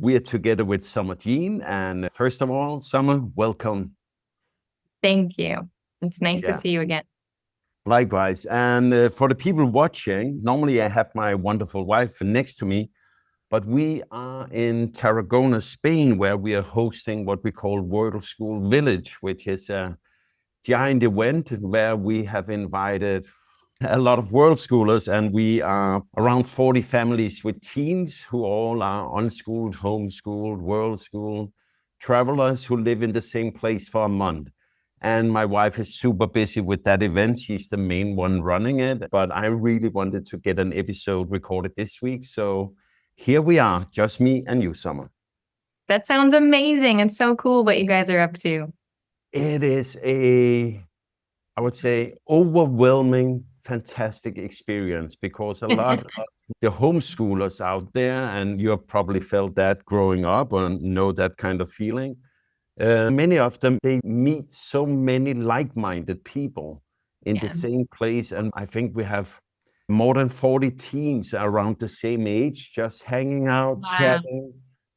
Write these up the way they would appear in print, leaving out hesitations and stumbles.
We are together with Summer Jean. And first of all, Summer, welcome. Thank you. It's nice to see you again. Likewise. And for the people watching, normally I have my wonderful wife next to me, but we are in Tarragona, Spain, where we are hosting what we call Worldschool Village, which is a giant event where we have invited a lot of world schoolers, and we are around 40 families with teens who all are unschooled, homeschooled, world school travelers who live in the same place for a month. And my wife is super busy with that event. She's the main one running it, but I really wanted to get an episode recorded this week. So here we are, just me and you, Summer. That sounds amazing. It's so cool what you guys are up to. It is I would say, overwhelming, fantastic experience, because a lot of the homeschoolers out there, and you have probably felt that growing up or know that kind of feeling. Many of them, they meet so many like-minded people in the same place. And I think we have more than 40 teens around the same age, just hanging out, chatting,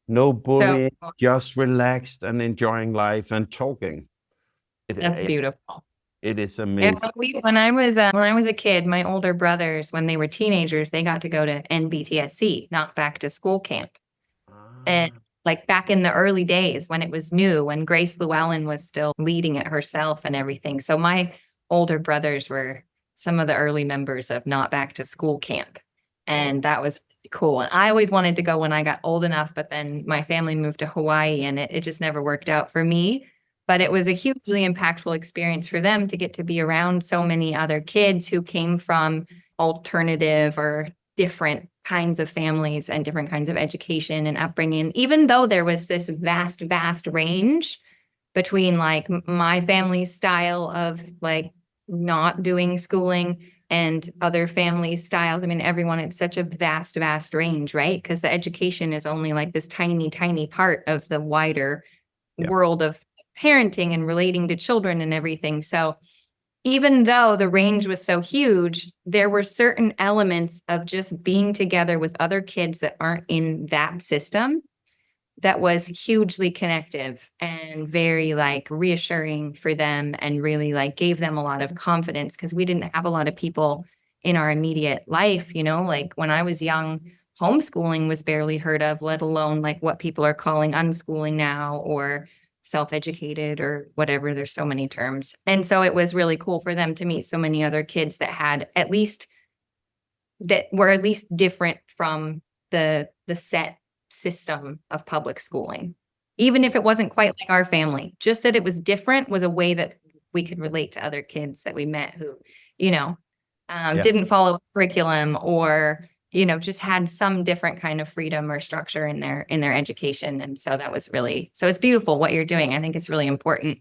no bullying, just relaxed and enjoying life and talking. That's beautiful. It is amazing. When I was a kid, my older brothers, when they were teenagers, they got to go to NBTSC, not back to school camp. And like back in the early days when it was new, when Grace Llewellyn was still leading it herself and everything. So my older brothers were some of the early members of Not Back to School Camp. And that was cool. And I always wanted to go when I got old enough, but then my family moved to Hawaii and it just never worked out for me. But it was a hugely impactful experience for them to get to be around so many other kids who came from alternative or different kinds of families and different kinds of education and upbringing, even though there was this vast, vast range between like my family's style of like not doing schooling and other families' styles. I mean, everyone, it's such a vast, vast range, right? Because the education is only like this tiny, tiny part of the wider world of parenting and relating to children and everything. So even though the range was so huge, there were certain elements of just being together with other kids that aren't in that system that was hugely connective and very like reassuring for them, and really like gave them a lot of confidence, because we didn't have a lot of people in our immediate life, you know, like when I was young, homeschooling was barely heard of, let alone like what people are calling unschooling now, or self-educated or whatever. There's so many terms. And so it was really cool for them to meet so many other kids that were at least different from the set system of public schooling. Even if it wasn't quite like our family, just that it was different was a way that we could relate to other kids that we met who, you know, didn't follow a curriculum, or just had some different kind of freedom or structure in their education. And so that was really, so it's beautiful what you're doing. I think it's really important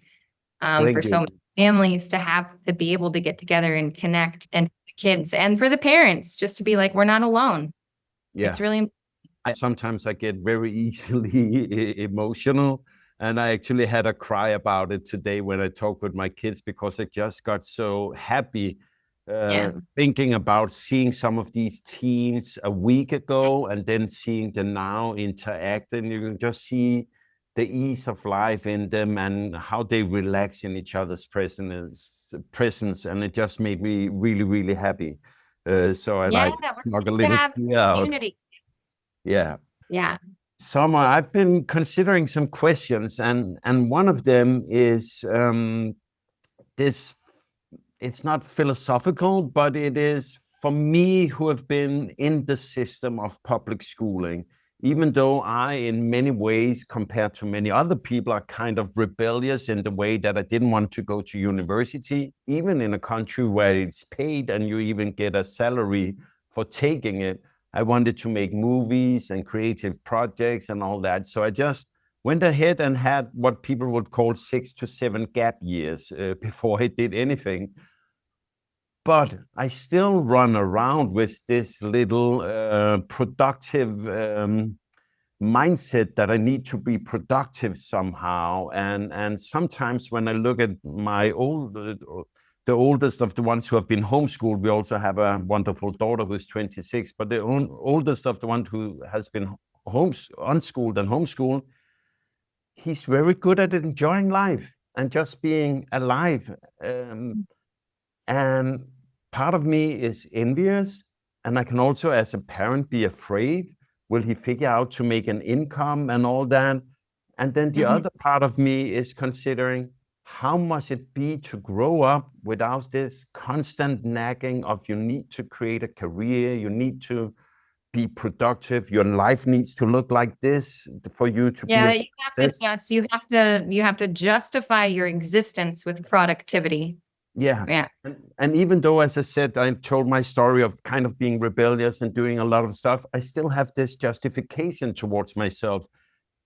for so many families to be able to get together and connect, and the kids, and for the parents just to be like, we're not alone. It's really important. Sometimes I get very easily emotional, and I actually had a cry about it today when I talked with my kids, because I just got so happy thinking about seeing some of these teens a week ago and then seeing them now interact, and you can just see the ease of life in them and how they relax in each other's presence, and it just made me really, really happy. So I like snuggle a little tear out. Yeah. Summer, I've been considering some questions, and one of them is this. It's not philosophical, but it is for me, who have been in the system of public schooling, even though I, in many ways, compared to many other people, are kind of rebellious in the way that I didn't want to go to university, even in a country where it's paid and you even get a salary for taking it. I wanted to make movies and creative projects and all that. So I just went ahead and had what people would call 6 to 7 gap years before I did anything. But I still run around with this little productive mindset that I need to be productive somehow. And sometimes when I look at the oldest of the ones who have been homeschooled, we also have a wonderful daughter who's 26, but the oldest of the one who has been unschooled and homeschooled, he's very good at enjoying life and just being alive. And part of me is envious, and I can also, as a parent, be afraid. Will he figure out to make an income and all that? And then the other part of me is considering, how must it be to grow up without this constant nagging of you need to create a career, you need to be productive, your life needs to look like this for you to be a success. You have to justify your existence with productivity. Yeah. And even though, as I said, I told my story of kind of being rebellious and doing a lot of stuff, I still have this justification towards myself.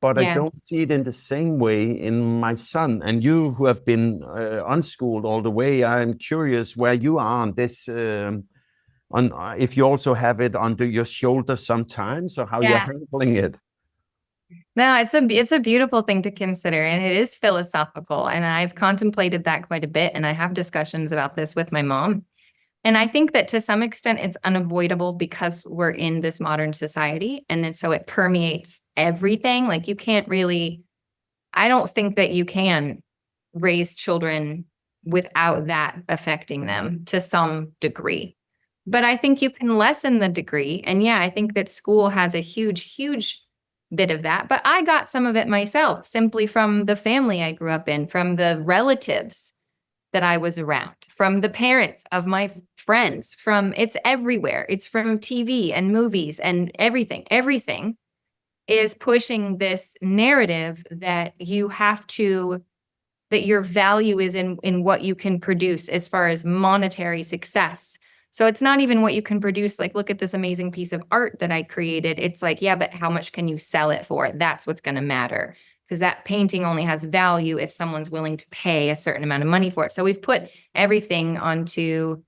But I don't see it in the same way in my son. And you, who have been unschooled all the way, I'm curious where you are on this, if you also have it under your shoulder sometimes, or how you're handling it. No, it's a beautiful thing to consider, and it is philosophical, and I've contemplated that quite a bit, and I have discussions about this with my mom. And I think that to some extent it's unavoidable because we're in this modern society, and then so it permeates everything. Like I don't think that you can raise children without that affecting them to some degree. But I think you can lessen the degree. And I think that school has a huge, huge bit of that. But I got some of it myself, simply from the family I grew up in, from the relatives that I was around, from the parents of my friends, it's everywhere. It's from TV and movies and everything. Everything is pushing this narrative that that your value is in what you can produce as far as monetary success. So it's not even what you can produce. Like, look at this amazing piece of art that I created. It's like, but how much can you sell it for? That's what's going to matter. Because that painting only has value if someone's willing to pay a certain amount of money for it. So we've put everything onto,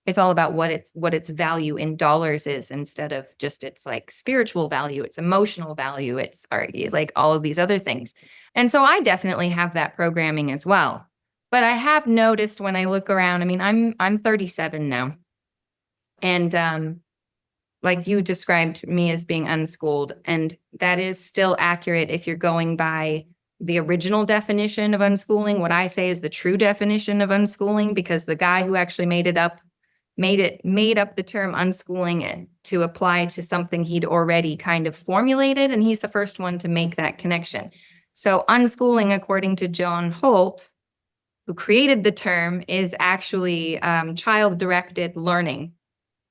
it's all about what its value in dollars is, instead of just its like spiritual value, its emotional value, it's like all of these other things. And so I definitely have that programming as well. But I have noticed when I look around, I mean, I'm 37 now. And like you described me as being unschooled, and that is still accurate if you're going by the original definition of unschooling. What I say is the true definition of unschooling, because the guy who actually made up the term unschooling to apply to something he'd already kind of formulated, and he's the first one to make that connection. So unschooling, according to John Holt, who created the term, is actually child-directed learning,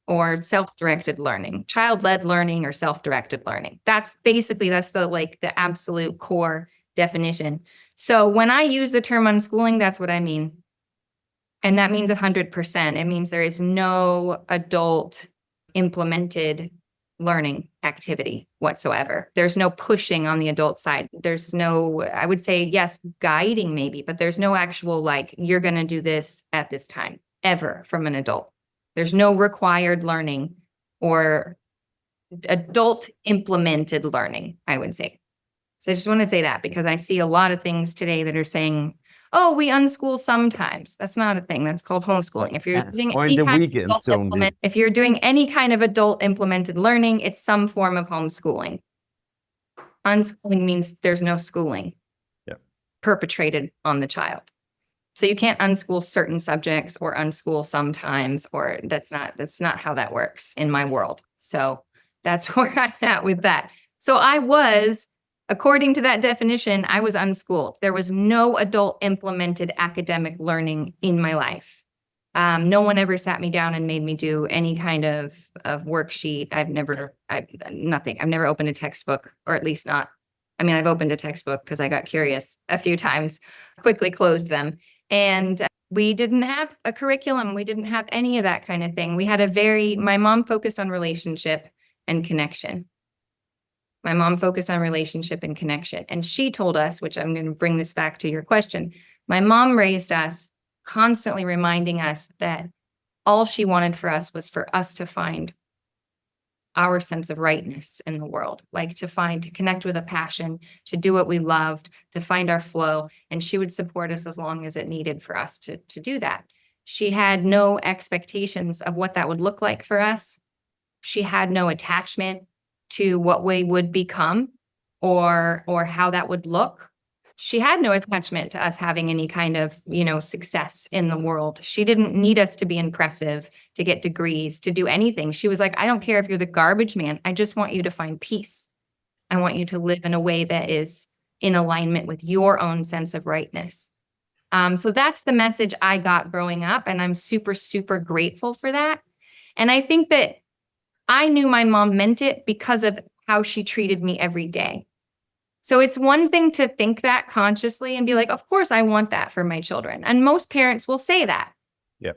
or self-directed learning, child-led learning, or self-directed learning. That's the absolute core definition. So when I use the term unschooling, that's what I mean. And that means 100%. It means there is no adult implemented learning activity whatsoever. There's no pushing on the adult side. There's no, I would say, yes, guiding maybe, but there's no actual, like, you're going to do this at this time, ever, from an adult. There's no required learning or adult implemented learning, I would say. So I just want to say that, because I see a lot of things today that are saying, oh, we unschool sometimes. That's not a thing. That's called homeschooling. If you're if you're doing any kind of adult implemented learning, it's some form of homeschooling. Unschooling means there's no schooling perpetrated on the child. So you can't unschool certain subjects or unschool sometimes, or that's not how that works in my world. So that's where I'm at with that. So according to that definition, I was unschooled. There was no adult implemented academic learning in my life. No one ever sat me down and made me do any kind of worksheet. I've never opened a textbook, or at least not. I mean, I've opened a textbook because I got curious a few times, quickly closed them. And we didn't have a curriculum. We didn't have any of that kind of thing. My mom focused on relationship and connection. And she told us, which I'm going to bring this back to your question. My mom raised us constantly reminding us that all she wanted for us was for us to find our sense of rightness in the world, like to connect with a passion, to do what we loved, to find our flow. And she would support us as long as it needed for us to do that. She had no expectations of what that would look like for us. She had no attachment. to what we would become or how that would look. She had no attachment to us having any kind of, success in the world. She didn't need us to be impressive, to get degrees, to do anything. She was like, I don't care if you're the garbage man. I just want you to find peace. I want you to live in a way that is in alignment with your own sense of rightness. So that's the message I got growing up, and I'm super, super grateful for that. And I think that I knew my mom meant it because of how she treated me every day. So it's one thing to think that consciously and be like, of course, I want that for my children. And most parents will say that. Yeah.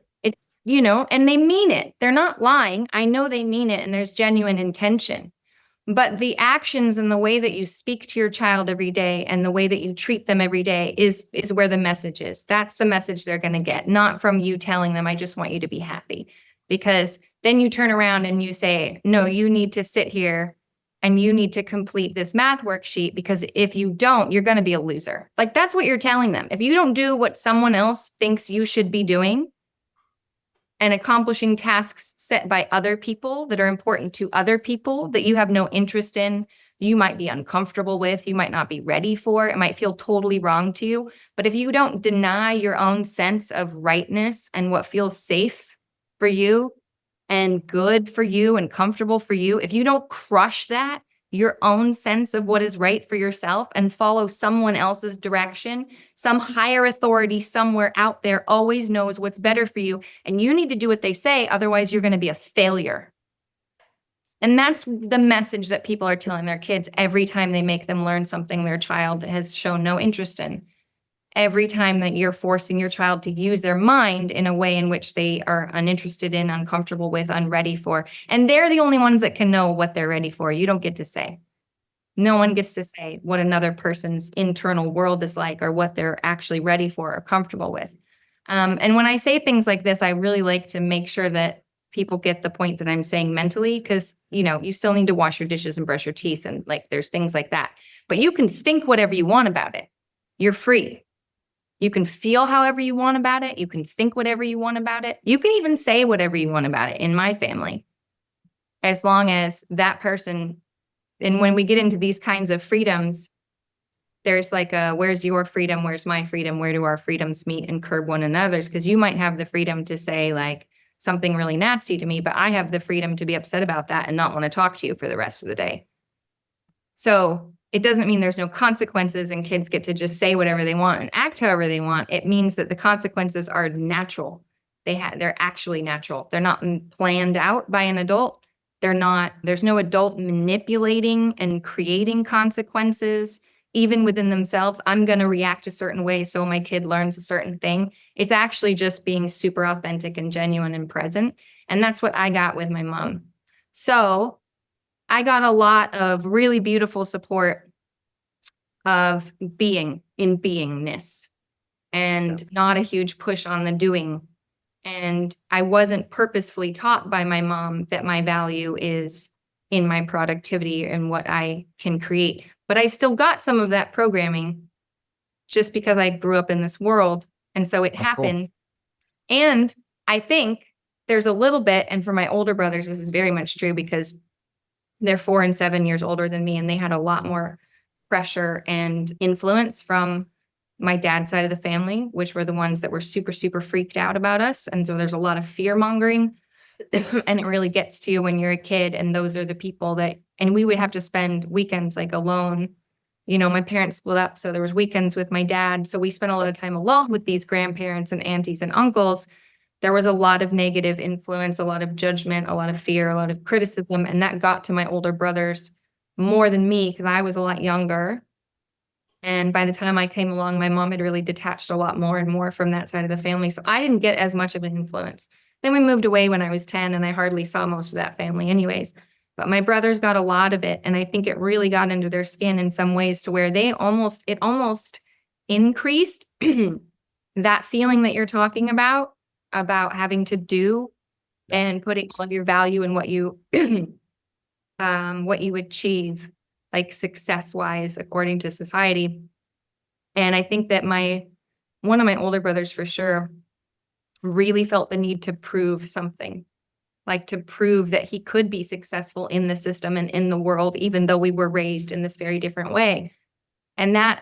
And they mean it. They're not lying. I know they mean it, and there's genuine intention. But the actions and the way that you speak to your child every day and the way that you treat them every day is where the message is. That's the message they're going to get, not from you telling them, I just want you to be happy. Because then you turn around and you say, no, you need to sit here and you need to complete this math worksheet, because if you don't, you're going to be a loser. Like, that's what you're telling them. If you don't do what someone else thinks you should be doing, and accomplishing tasks set by other people that are important to other people that you have no interest in, you might be uncomfortable with, you might not be ready for, it might feel totally wrong to you. But if you don't deny your own sense of rightness and what feels safe for you and good for you and comfortable for you, if you don't crush that, your own sense of what is right for yourself, and follow someone else's direction, some higher authority somewhere out there always knows what's better for you, and you need to do what they say, otherwise you're going to be a failure. And that's the message that people are telling their kids every time they make them learn something their child has shown no interest in. Every time that you're forcing your child to use their mind in a way in which they are uninterested in, uncomfortable with, unready for. And they're the only ones that can know what they're ready for. You don't get to say. No one gets to say what another person's internal world is like or what they're actually ready for or comfortable with. And when I say things like this, I really like to make sure that people get the point that I'm saying mentally, because, you still need to wash your dishes and brush your teeth, and there's things like that. But you can think whatever you want about it. You're free. You can feel however you want about it. You can think whatever you want about it. You can even say whatever you want about it in my family, as long as that person. And when we get into these kinds of freedoms, there's where's your freedom? Where's my freedom? Where do our freedoms meet and curb one another's? Because you might have the freedom to say something really nasty to me, but I have the freedom to be upset about that and not want to talk to you for the rest of the day. So it doesn't mean there's no consequences and kids get to just say whatever they want and act however they want. It means that the consequences are natural. They're actually natural. They're not planned out by an adult. There's no adult manipulating and creating consequences, even within themselves. I'm going to react a certain way so my kid learns a certain thing. It's actually just being super authentic and genuine and present. And that's what I got with my mom. So I got a lot of really beautiful support of being in beingness, and not a huge push on the doing. And I wasn't purposefully taught by my mom that my value is in my productivity and what I can create. But I still got some of that programming just because I grew up in this world. And so it happened. Cool. And I think there's a little bit, and for my older brothers, this is very much true because they're 4 and 7 years older than me, and they had a lot more pressure and influence from my dad's side of the family, which were the ones that were super, super freaked out about us. And so there's a lot of fear mongering, and it really gets to you when you're a kid. And those are the people and we would have to spend weekends alone. My parents split up, so there was weekends with my dad. So we spent a lot of time alone with these grandparents and aunties and uncles. There was a lot of negative influence, a lot of judgment, a lot of fear, a lot of criticism. And that got to my older brothers more than me because I was a lot younger. And by the time I came along, my mom had really detached a lot more and more from that side of the family. So I didn't get as much of an influence. Then we moved away when I was 10, and I hardly saw most of that family anyways. But my brothers got a lot of it. And I think it really got into their skin in some ways to where it almost increased that feeling that you're talking about having to do and putting all of your value in what you achieve, success-wise, according to society. And I think that one of my older brothers for sure really felt the need to prove something. like to prove that he could be successful in the system and in the world, even though we were raised in this very different way. And that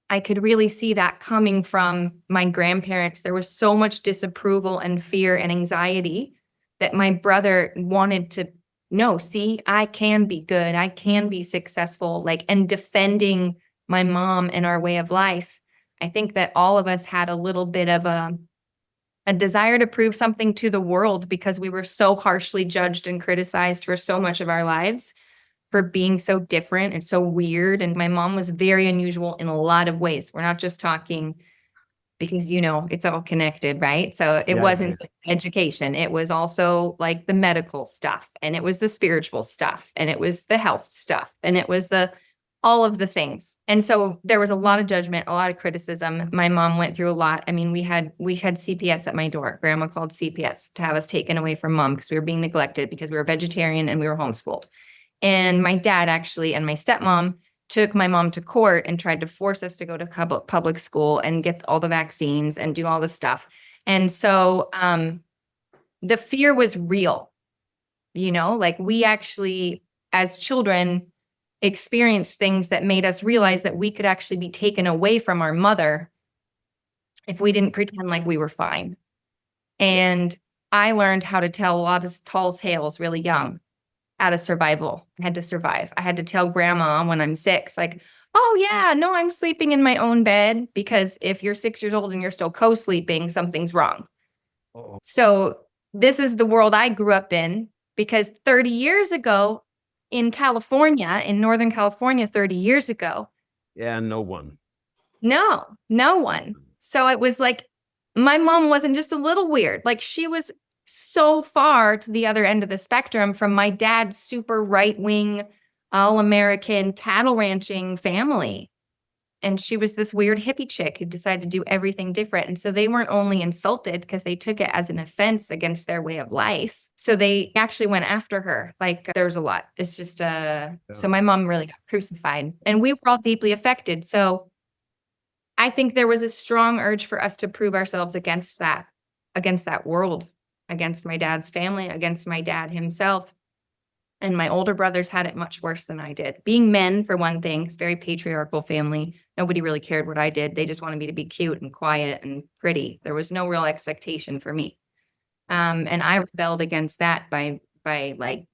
I could really see that coming from my grandparents. There was so much disapproval and fear and anxiety that my brother wanted to know, see, I can be good. I can be successful, like, and defending my mom and our way of life. I think that all of us had a little bit of a desire to prove something to the world because we were so harshly judged and criticized for so much of our lives for being so different and so weird. And my mom was very unusual in a lot of ways. We're not just talking because, it's all connected, right? So it wasn't just education. It was also like the medical stuff, and it was the spiritual stuff, and it was the health stuff, and it was all of the things. And so there was a lot of judgment, a lot of criticism. My mom went through a lot. I mean, we had CPS at my door. Grandma called CPS to have us taken away from mom because we were being neglected because we were vegetarian and we were homeschooled. And my dad actually and my stepmom took my mom to court and tried to force us to go to public school and get all the vaccines and do all the stuff. And so the fear was real, like we actually, as children, experienced things that made us realize that we could actually be taken away from our mother if we didn't pretend like we were fine. And I learned how to tell a lot of tall tales really young. Out of survival. I had to survive. I had to tell grandma when I'm 6, like, oh yeah, no, I'm sleeping in my own bed, because if you're 6 years old and you're still co-sleeping, something's wrong. Uh-oh. So this is the world I grew up in, because 30 years ago in California, in Northern California, 30 years ago. Yeah, no one. No one. So it was like, my mom wasn't just a little weird. Like, she was so far to the other end of the spectrum from my dad's super right-wing, all-American cattle ranching family. And she was this weird hippie chick who decided to do everything different. And so they weren't only insulted because they took it as an offense against their way of life. So they actually went after her. Like, there was a lot. It's just, So my mom really got crucified. And we were all deeply affected. So I think there was a strong urge for us to prove ourselves against that world, against my dad's family, against my dad himself. And my older brothers had it much worse than I did. Being men, for one thing, it's a very patriarchal family. Nobody really cared what I did. They just wanted me to be cute and quiet and pretty. There was no real expectation for me. And I rebelled against that by like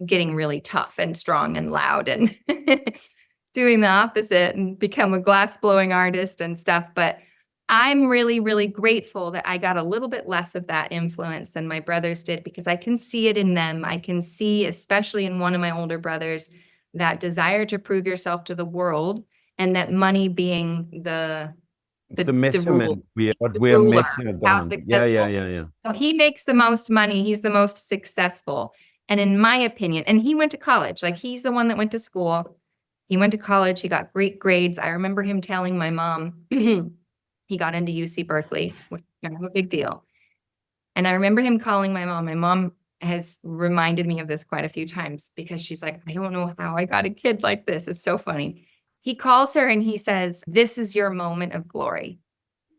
getting really tough and strong and loud and doing the opposite and become a glass blowing artist and stuff. But I'm really, really grateful that I got a little bit less of that influence than my brothers did, because I can see it in them. I can see, especially in one of my older brothers, that desire to prove yourself to the world, and that money being the measurement we are measured on. Yeah. So he makes the most money. He's the most successful. And in my opinion, and he went to college, like, he's the one that went to school. He went to college. He got great grades. I remember him telling my mom, he got into UC Berkeley, which is kind of a big deal. And I remember him calling my mom. My mom has reminded me of this quite a few times, because she's like, I don't know how I got a kid like this. It's so funny. He calls her and he says, this is your moment of glory.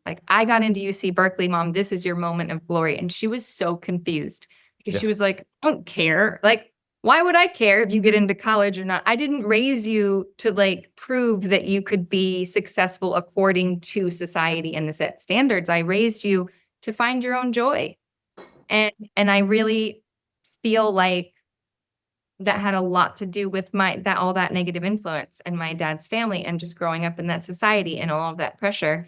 Like, I got into UC Berkeley, Mom. This is your moment of glory. And she was so confused, because she was like, I don't care. Like, why would I care if you get into college or not? I didn't raise you to, like, prove that you could be successful according to society and the set standards. I raised you to find your own joy. And I really feel like that had a lot to do with all that negative influence in my dad's family, and just growing up in that society and all of that pressure.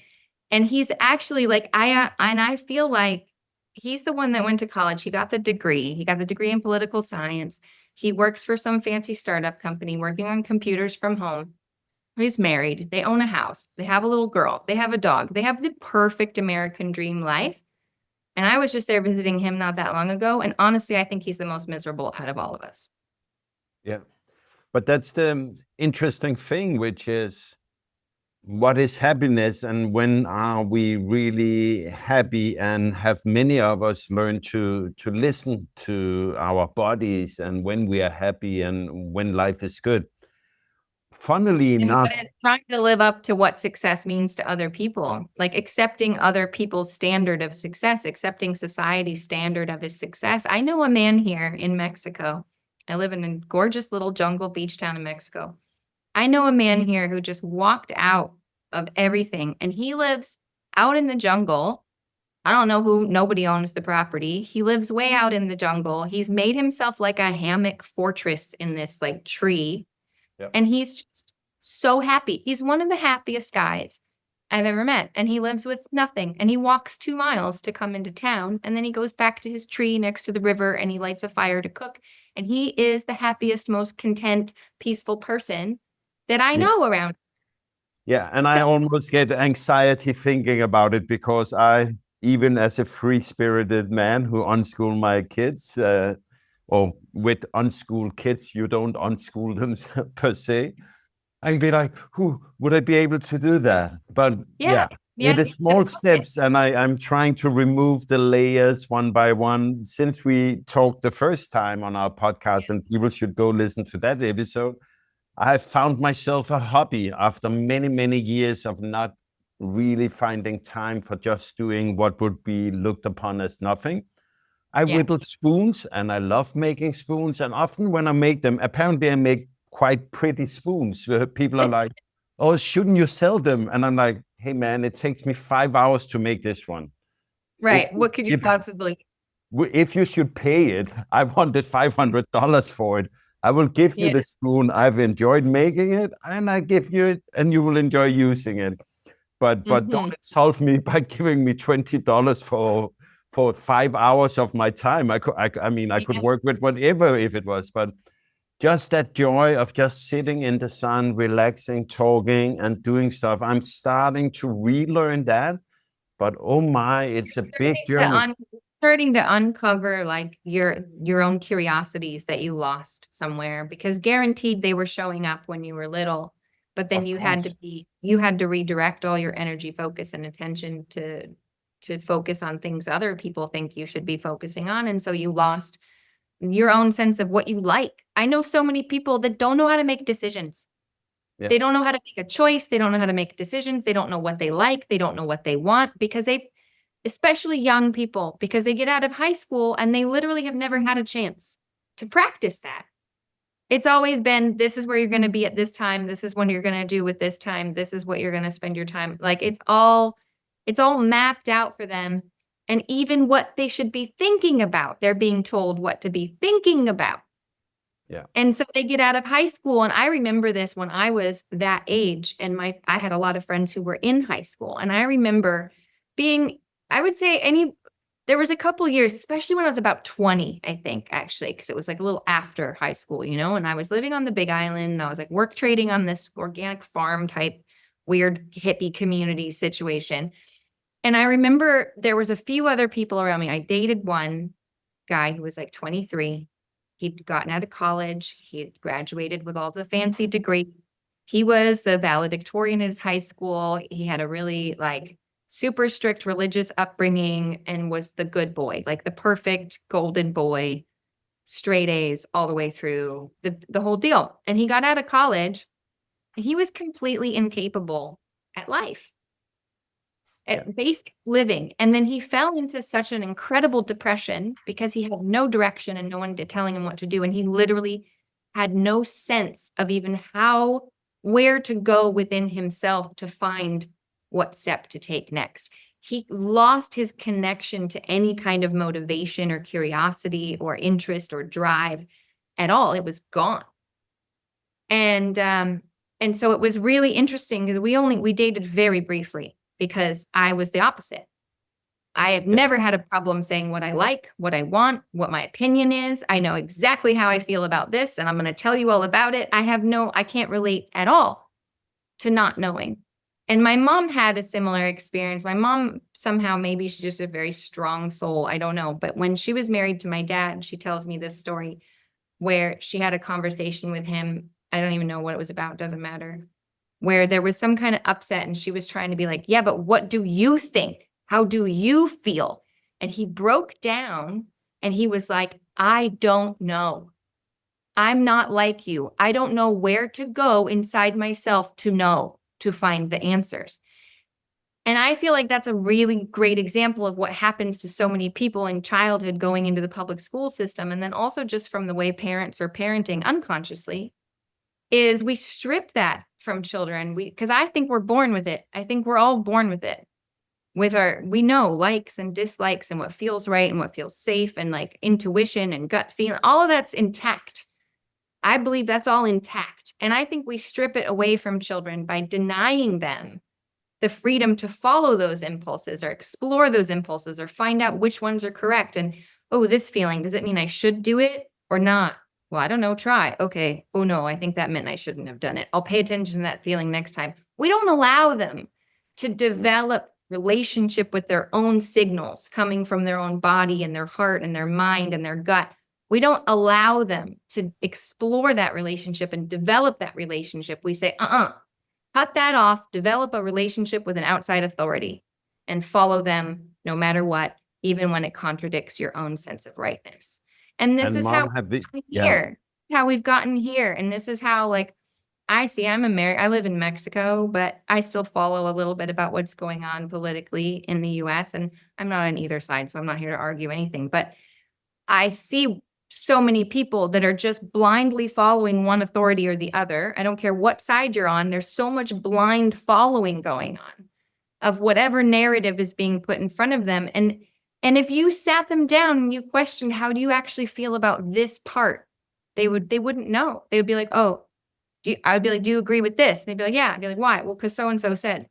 And he's actually like, I feel like he's the one that went to college. He got the degree. He got the degree in political science. He works for some fancy startup company working on computers from home. He's married. They own a house. They have a little girl. They have a dog. They have the perfect American dream life. And I was just there visiting him not that long ago. And honestly, I think he's the most miserable out of all of us. Yeah. But that's the interesting thing, which is, what is happiness, and when are we really happy? And have many of us learned to listen to our bodies, and when we are happy and when life is good? funnily enough, But it's trying to live up to what success means to other people, like accepting other people's standard of success, accepting society's standard of his success. I know a man here in Mexico. I live in a gorgeous little jungle beach town in Mexico. I know a man here who just walked out of everything, and he lives out in the jungle. I don't know who, nobody owns the property. He lives way out in the jungle. He's made himself like a hammock fortress in this like tree. Yep. And he's just so happy. He's one of the happiest guys I've ever met. And he lives with nothing. And he walks 2 miles to come into town. And then he goes back to his tree next to the river and he lights a fire to cook. And he is the happiest, most content, peaceful person that I know around. Yeah, and I almost get anxiety thinking about it, because I, even as a free-spirited man who unschool my kids, or with unschooled kids, you don't unschool them per se. I'd be like, who would I be able to do that? But yeah, it is small steps, and I'm trying to remove the layers one by one. Since we talked the first time on our podcast, and people should go listen to that episode, I have found myself a hobby after many, many years of not really finding time for just doing what would be looked upon as nothing. I whittled spoons, and I love making spoons. And often when I make them, apparently I make quite pretty spoons. People are like, oh, shouldn't you sell them? And I'm like, hey, man, it takes me 5 hours to make this one. Right. What could you possibly? If you should pay it, I wanted $500 for it. I will give you the spoon. I've enjoyed making it, and I give you it, and you will enjoy using it. But don't insult me by giving me $20 for 5 hours of my time. I could work with whatever if it was, but just that joy of just sitting in the sun, relaxing, talking, and doing stuff. I'm starting to relearn that, but oh my, it's a big journey. Starting to uncover like your own curiosities that you lost somewhere, because guaranteed they were showing up when you were little, but then you had to redirect all your energy, focus, and attention to focus on things other people think you should be focusing on. And so you lost your own sense of what you like. I know so many people that don't know how to make decisions. Yeah. They don't know how to make a choice. They don't know how to make decisions. They don't know what they like. They don't know what they want, because especially young people, because they get out of high school and they literally have never had a chance to practice that. It's always been, this is where you're going to be at this time. This is what you're going to do with this time. This is what you're going to spend your time. Like it's all mapped out for them. And even what they should be thinking about, they're being told what to be thinking about. Yeah. And so they get out of high school. And I remember this when I was that age, and I had a lot of friends who were in high school. And I remember being, I would say there was a couple years, especially when I was about 20, I think, actually, because it was like a little after high school, and I was living on the Big Island, and I was like work trading on this organic farm type weird hippie community situation. And I remember there was a few other people around me. I dated one guy who was like 23. He'd gotten out of college. He had graduated with all the fancy degrees. He was the valedictorian in his high school. He had a really like super strict religious upbringing and was the good boy, like the perfect golden boy, straight A's all the way through the whole deal. And he got out of college and he was completely incapable at life, at basic living. And then he fell into such an incredible depression because he had no direction and no one telling him what to do. And he literally had no sense of even where to go within himself to find what step to take next. He lost his connection to any kind of motivation or curiosity or interest or drive at all. It was gone. And so it was really interesting because we dated very briefly because I was the opposite. I have never had a problem saying what I like, what I want, what my opinion is. I know exactly how I feel about this, and I'm going to tell you all about it. I can't relate at all to not knowing. And my mom had a similar experience. My mom, somehow, maybe she's just a very strong soul. I don't know. But when she was married to my dad, she tells me this story where she had a conversation with him. I don't even know what it was about. Doesn't matter. Where there was some kind of upset and she was trying to be like, yeah, but what do you think? How do you feel? And he broke down and he was like, I don't know. I'm not like you. I don't know where to go inside myself to find the answers. And I feel like that's a really great example of what happens to so many people in childhood going into the public school system. And then also just from the way parents are parenting unconsciously is we strip that from children. Because I think we're born with it. I think we're all born with it. We know likes and dislikes and what feels right and what feels safe and like intuition and gut feeling, all of that's intact. I believe that's all intact. And I think we strip it away from children by denying them the freedom to follow those impulses or explore those impulses or find out which ones are correct. And, oh, this feeling, does it mean I should do it or not? Well, I don't know. Try. Okay. Oh, no, I think that meant I shouldn't have done it. I'll pay attention to that feeling next time. We don't allow them to develop relationship with their own signals coming from their own body and their heart and their mind and their gut. We don't allow them to explore that relationship and develop that relationship. We say, cut that off, develop a relationship with an outside authority and follow them no matter what, even when it contradicts your own sense of rightness. And this And is mom how have the we've gotten here. And this is how, like, I live in Mexico, but I still follow a little bit about what's going on politically in the US. And I'm not on either side, so I'm not here to argue anything. But I see so many people that are just blindly following one authority or the other. I don't care what side you're on. There's so much blind following going on of whatever narrative is being put in front of them. And if you sat them down and you questioned, how do you actually feel about this part? They wouldn't know. They would be like, oh, I'd be like, do you agree with this? And they'd be like, yeah. I'd be like, why? Well, because so-and-so said.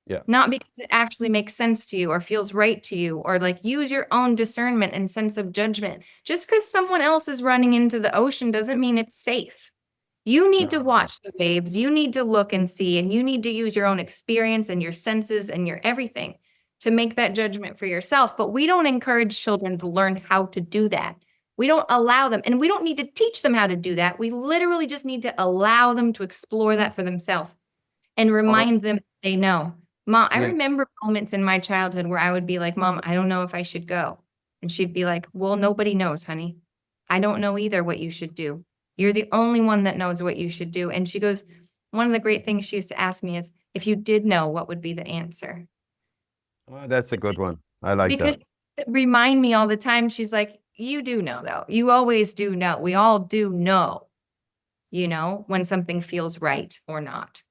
Yeah. Not because it actually makes sense to you or feels right to you, or like use your own discernment and sense of judgment. Just because someone else is running into the ocean doesn't mean it's safe. You need to watch the waves. You need to look and see, and you need to use your own experience and your senses and your everything to make that judgment for yourself. But we don't encourage children to learn how to do that. We don't allow them, and we don't need to teach them how to do that. We literally just need to allow them to explore that for themselves and remind them they know. Mom, I remember moments in my childhood where I would be like, Mom, I don't know if I should go. And she'd be like, well, nobody knows, honey. I don't know either what you should do. You're the only one that knows what you should do. And she goes, one of the great things she used to ask me is, if you did know, what would be the answer? Oh, that's a good one. I like Because that. remind me all the time. She's like, you do know, though. You always do know. We all do know, when something feels right or not.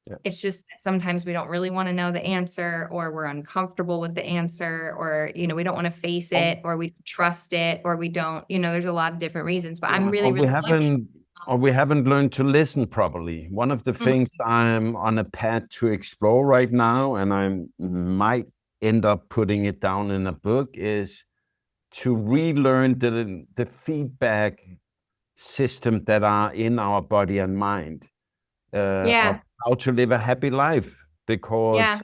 Yeah. It's just that sometimes we don't really want to know the answer, or we're uncomfortable with the answer, or, we don't want to face it, or we trust it, or we don't, there's a lot of different reasons, but I'm really, really lucky. Or we haven't learned to listen properly. One of the things I'm on a path to explore right now, and I might end up putting it down in a book, is to relearn the feedback system that are in our body and mind. Of how to live a happy life. Because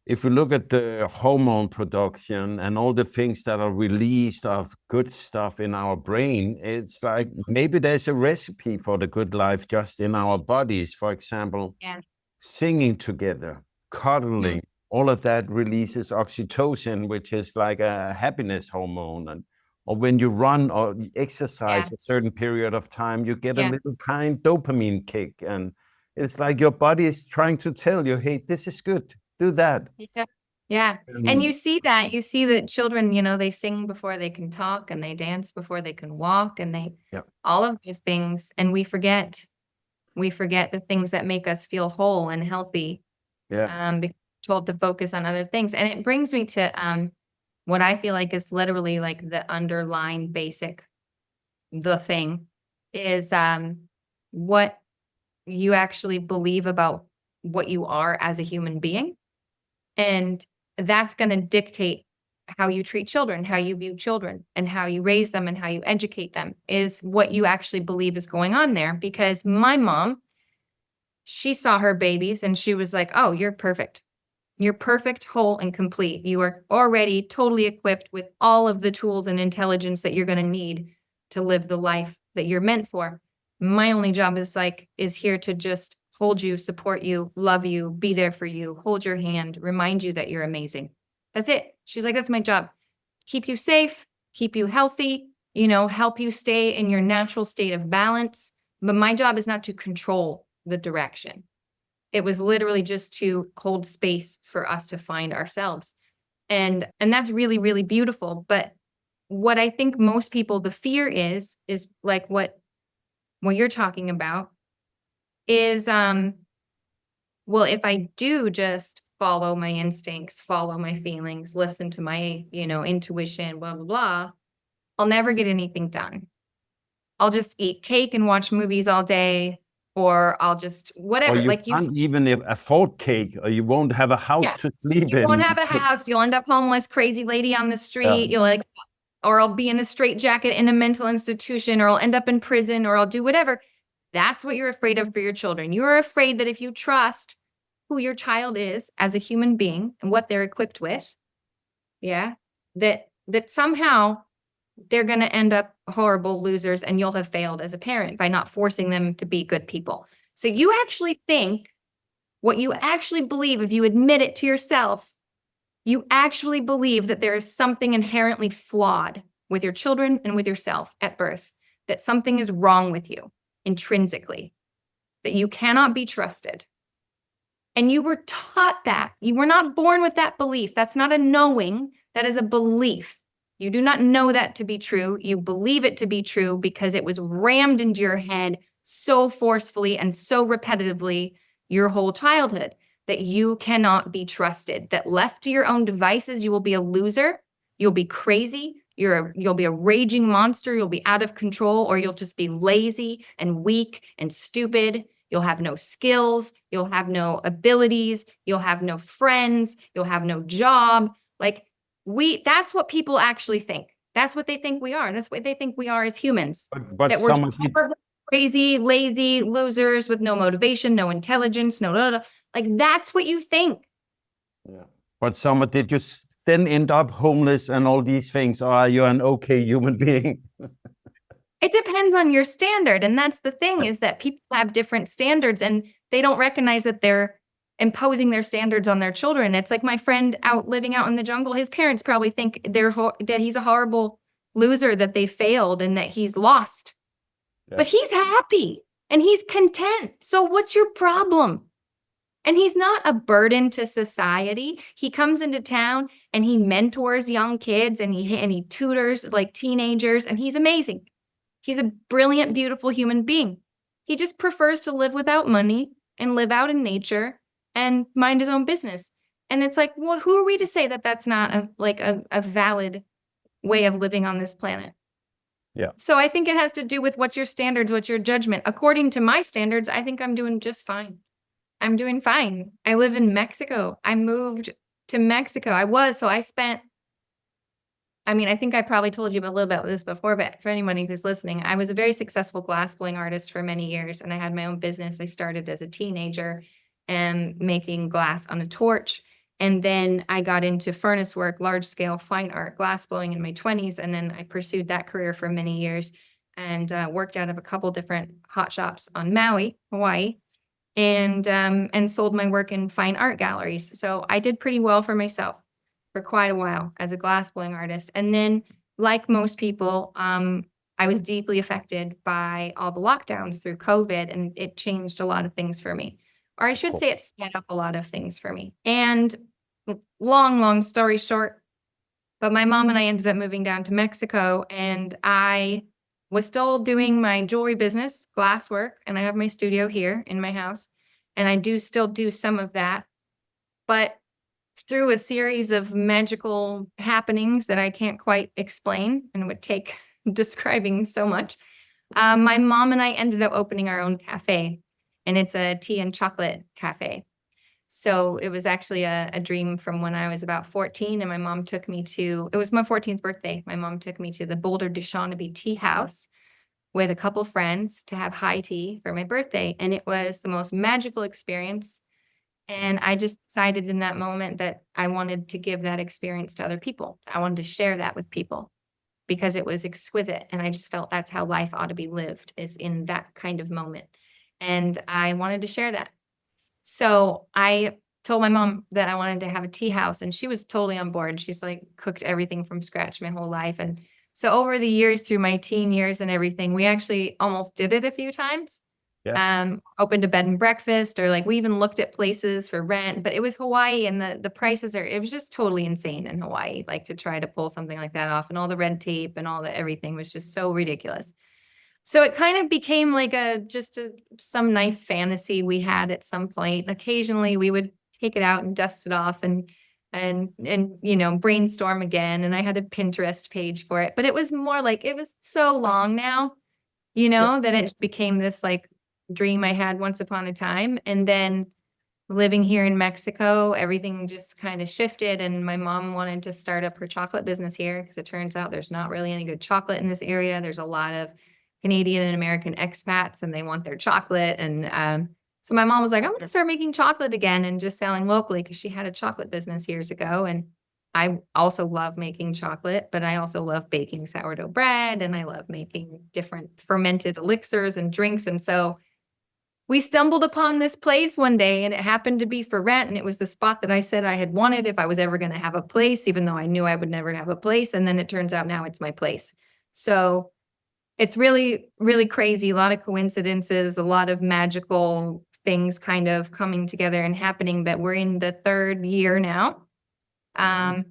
if we look at the hormone production and all the things that are released of good stuff in our brain, it's like maybe there's a recipe for the good life just in our bodies. For example, singing together, cuddling, all of that releases oxytocin, which is like a happiness hormone. Or when you run or exercise a certain period of time, you get a little kind dopamine kick. And it's like your body is trying to tell you, hey, this is good, do that. Yeah. And you see that children, they sing before they can talk, and they dance before they can walk, and all of those things. And we forget the things that make us feel whole and healthy. Because we're told to focus on other things. And it brings me to what I feel like is literally like the underlying basic, the thing is what you actually believe about what you are as a human being. And that's going to dictate how you treat children, how you view children, and how you raise them and how you educate them, is what you actually believe is going on there. Because my mom, she saw her babies and she was like, oh, you're perfect. You're perfect, whole, and complete. You are already totally equipped with all of the tools and intelligence that you're going to need to live the life that you're meant for. My only job is here to just hold you, support you, love you, be there for you, hold your hand, remind you that you're amazing. That's it. She's like, that's my job. Keep you safe, keep you healthy, help you stay in your natural state of balance. But my job is not to control the direction. It was literally just to hold space for us to find ourselves. And that's really, really beautiful. But what I think most people, the fear is like what you're talking about is, well, if I do just follow my instincts, follow my feelings, listen to my, intuition, blah, blah, blah, I'll never get anything done. I'll just eat cake and watch movies all day, or I'll just Or whatever. you Like can't even afford cake, or you won't have a house yeah, to sleep you won't in. have a house. You'll end up homeless, crazy lady on the Yeah. street. Or I'll be in a straitjacket in a mental institution, or I'll end up in prison, or I'll do whatever. That's what you're afraid of for your children. You're afraid that if you trust who your child is as a human being and what they're equipped with, that somehow they're going to end up horrible losers, and you'll have failed as a parent by not forcing them to be good people. So you actually think what you actually believe, if you admit it to yourself, you actually believe that there is something inherently flawed with your children and with yourself at birth, that something is wrong with you intrinsically, that you cannot be trusted. And you were taught that. You were not born with that belief. That's not a knowing, that is a belief. You do not know that to be true. You believe it to be true because it was rammed into your head so forcefully and so repetitively your whole childhood, that you cannot be trusted, that left to your own devices, you will be a loser, you'll be crazy, you'll be a raging monster, you'll be out of control, or you'll just be lazy and weak and stupid. You'll have no skills, you'll have no abilities, you'll have no friends, you'll have no job. Like that's what people actually think. That's what they think we are. That's what they think we are as humans. But That we're some of it, crazy, lazy losers with no motivation, no intelligence, no blah, blah. Like that's what you think. yeah. But some, did you then end up homeless and all these things, or are you an okay human being? It depends on your standard. And that's the thing, is that people have different standards and they don't recognize that they're imposing their standards on their children. It's like my friend living out in the jungle. His parents probably think that he's a horrible loser, that they failed and that he's lost. Yeah. But he's happy and he's content. So what's your problem? And he's not a burden to society. He comes into town and he mentors young kids and he tutors like teenagers, and he's amazing. He's a brilliant, beautiful human being. He just prefers to live without money and live out in nature and mind his own business. And it's like, well, who are we to say that that's not a valid way of living on this planet? Yeah. So I think it has to do with what's your standards, what's your judgment. According to my standards, I think I'm doing just fine. I'm doing fine. I live in Mexico. I moved to Mexico. I think I probably told you a little bit about this before, but for anybody who's listening, I was a very successful glassblowing artist for many years, and I had my own business. I started as a teenager and making glass on a torch. And then I got into furnace work, large scale fine art glassblowing in my 20s. And then I pursued that career for many years and worked out of a couple different hot shops on Maui, Hawaii, and sold my work in fine art galleries. So I did pretty well for myself for quite a while as a glassblowing artist. And then, like most people, I was deeply affected by all the lockdowns through COVID, and it changed a lot of things for me. Or I should say it sped up a lot of things for me. And long story short, but my mom and I ended up moving down to Mexico, and I was still doing my jewelry business, glass work, and I have my studio here in my house, and I do still do some of that. But through a series of magical happenings that I can't quite explain and would take describing so much, my mom and I ended up opening our own cafe, and it's a tea and chocolate cafe. So it was actually a dream from when I was about 14, and my mom took me it was my 14th birthday. My mom took me to the Boulder de Shawnee Tea House with a couple friends to have high tea for my birthday. And it was the most magical experience. And I just decided in that moment that I wanted to give that experience to other people. I wanted to share that with people because it was exquisite. And I just felt that's how life ought to be lived, is in that kind of moment. And I wanted to share that. So I told my mom that I wanted to have a tea house, and she was totally on board. She's like cooked everything from scratch my whole life. And So over the years, through my teen years and everything, we actually almost did it a few times. Opened a bed and breakfast, or like we even looked at places for rent, but it was Hawaii, and the prices it was just totally insane in Hawaii, like to try to pull something like that off, and all the red tape and all the everything was just so ridiculous. So it kind of became like some nice fantasy we had at some point. Occasionally we would take it out and dust it off and brainstorm again. And I had a Pinterest page for it, but it was more like, it was so long now, that it just became this like dream I had once upon a time. And then living here in Mexico, everything just kind of shifted, and my mom wanted to start up her chocolate business here because it turns out there's not really any good chocolate in this area. There's a lot of Canadian and American expats, and they want their chocolate. And so my mom was like, I'm going to start making chocolate again and just selling locally, because she had a chocolate business years ago. And I also love making chocolate, but I also love baking sourdough bread, and I love making different fermented elixirs and drinks. And so we stumbled upon this place one day, and it happened to be for rent. And it was the spot that I said I had wanted if I was ever going to have a place, even though I knew I would never have a place. And then it turns out now it's my place. So it's really, really crazy. A lot of coincidences, a lot of magical things kind of coming together and happening. But we're in the 3rd year now. I've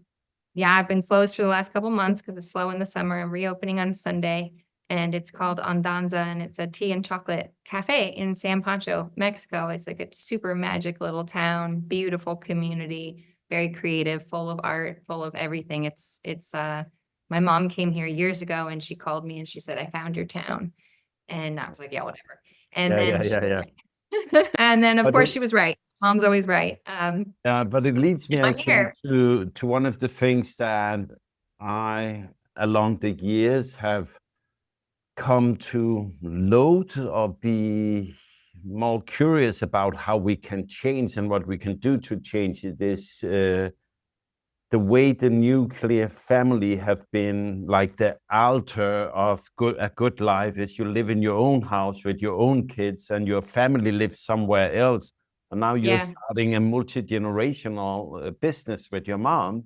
been closed for the last couple months because it's slow in the summer. I'm reopening on Sunday, and it's called Andanza, and it's a tea and chocolate cafe in San Pancho, Mexico. It's like a super magic little town, beautiful community, very creative, full of art, full of everything. My mom came here years ago, and she called me and she said, I found your town. And I was like, yeah, whatever. And then of course she was right. Mom's always right. But it leads me I'm actually to one of the things that I, along the years, have come to loathe or be more curious about how we can change and what we can do to change it is the way the nuclear family have been like the altar of a good life is you live in your own house with your own kids and your family lives somewhere else. And now you're starting a multi-generational business with your mom.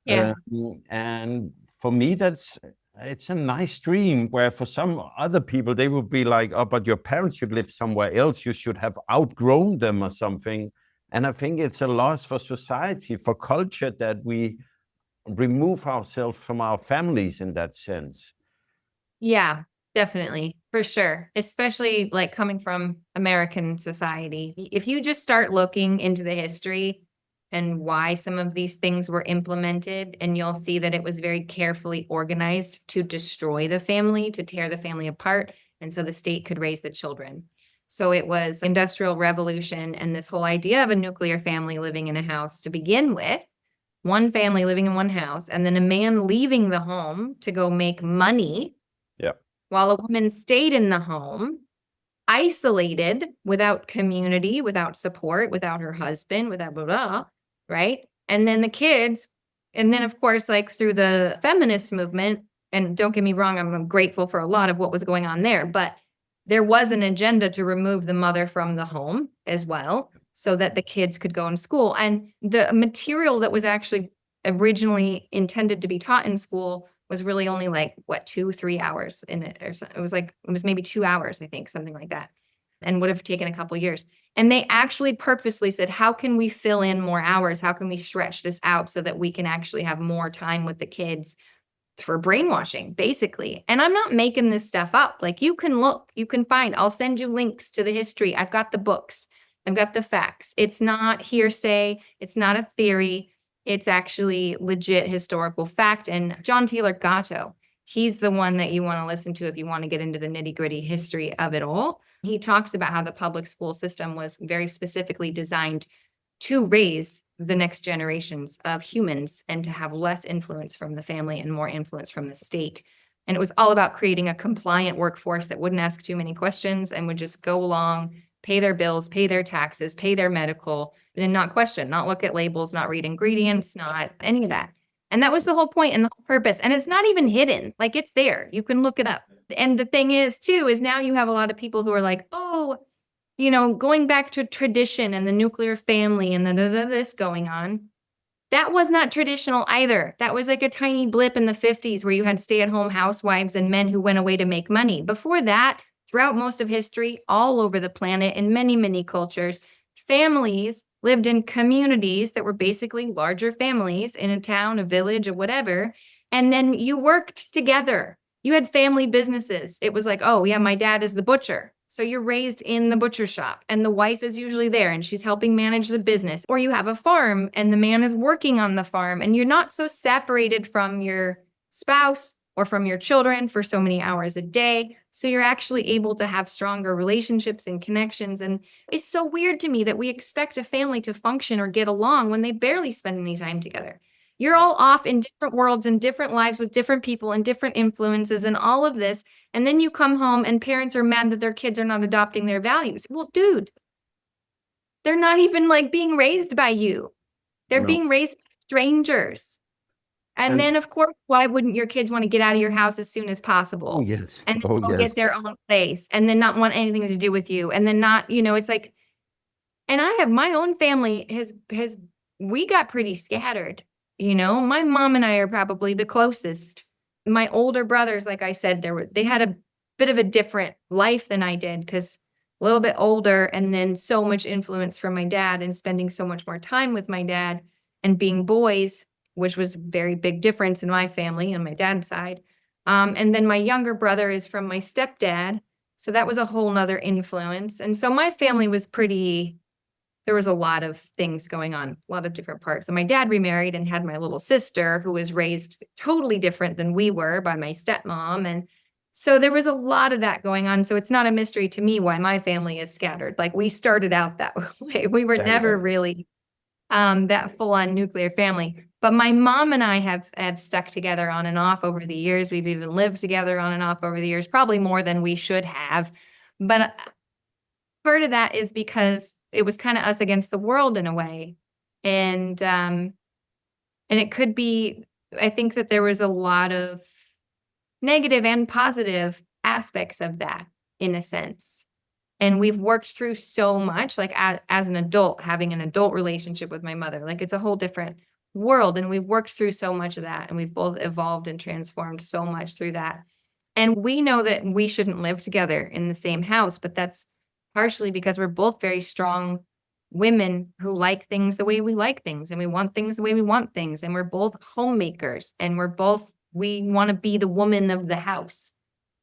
And for me, it's a nice dream, where for some other people, they would be like, oh, but your parents should live somewhere else. You should have outgrown them or something. And I think it's a loss for society, for culture, that we remove ourselves from our families in that sense. Yeah, definitely. For sure. Especially like coming from American society. If you just start looking into the history and why some of these things were implemented, and you'll see that it was very carefully organized to destroy the family, to tear the family apart, and so the state could raise the children. So it was Industrial Revolution and this whole idea of a nuclear family living in a house to begin with, one family living in one house, and then a man leaving the home to go make money while a woman stayed in the home, isolated, without community, without support, without her husband, without blah, blah, right? And then the kids, and then of course, like through the feminist movement, and don't get me wrong, I'm grateful for a lot of what was going on there, but there was an agenda to remove the mother from the home as well, so that the kids could go in school. And the material that was actually originally intended to be taught in school was really only like 2-3 hours in it, or so. It was maybe 2 hours, I think, something like that, and would have taken a couple years. And they actually purposely said, how can we fill in more hours? How can we stretch this out so that we can actually have more time with the kids for brainwashing, basically? And I'm not making this stuff up. Like, you can look, you can find, I'll send you links to the history. I've got the books, I've got the facts. It's not hearsay. It's not a theory. It's actually legit historical fact. And John Taylor Gatto, he's the one that you want to listen to if you want to get into the nitty-gritty history of it all. He talks about how the public school system was very specifically designed to raise the next generations of humans and to have less influence from the family and more influence from the state. And it was all about creating a compliant workforce that wouldn't ask too many questions and would just go along, pay their bills, pay their taxes, pay their medical, and not question, not look at labels, not read ingredients, not any of that. And that was the whole point and the whole purpose. And it's not even hidden. Like, it's there. You can look it up. And the thing is, too, is now you have a lot of people who are like, oh, going back to tradition and the nuclear family and this going on. That was not traditional either. That was like a tiny blip in the 50s where you had stay-at-home housewives and men who went away to make money. Before that, throughout most of history, all over the planet, in many, many cultures, families lived in communities that were basically larger families in a town, a village, or whatever. And then you worked together. You had family businesses. It was like, oh, yeah, my dad is the butcher. So you're raised in the butcher shop and the wife is usually there and she's helping manage the business. Or you have a farm and the man is working on the farm and you're not so separated from your spouse or from your children for so many hours a day. So you're actually able to have stronger relationships and connections. And it's so weird to me that we expect a family to function or get along when they barely spend any time together. You're all off in different worlds and different lives with different people and different influences and all of this. And then you come home and parents are mad that their kids are not adopting their values. Well, dude, they're not even like being raised by you. They're No. being raised by strangers. And then, of course, why wouldn't your kids want to get out of your house as soon as possible? Oh, yes. And then Oh, go yes. get their own place and then not want anything to do with you. And then not, it's like, and I have my own family we got pretty scattered. My mom and I are probably the closest. My older brothers, like I said, they had a bit of a different life than I did because a little bit older and then so much influence from my dad and spending so much more time with my dad and being boys, which was a very big difference in my family on my dad's side. And then my younger brother is from my stepdad. So that was a whole nother influence. And so my family was there was a lot of things going on, a lot of different parts. So my dad remarried and had my little sister who was raised totally different than we were by my stepmom. And so there was a lot of that going on. So it's not a mystery to me why my family is scattered. Like we started out that way. We were never really that full-on nuclear family. But my mom and I have stuck together on and off over the years. We've even lived together on and off over the years, probably more than we should have. But part of that is because it was kind of us against the world in a way. And it could be, I think that there was a lot of negative and positive aspects of that in a sense. And we've worked through so much, like as an adult, having an adult relationship with my mother, like it's a whole different world. And we've worked through so much of that. And we've both evolved and transformed so much through that. And we know that we shouldn't live together in the same house, but that's partially because we're both very strong women who like things the way we like things and we want things the way we want things. And we're both homemakers and we want to be the woman of the house.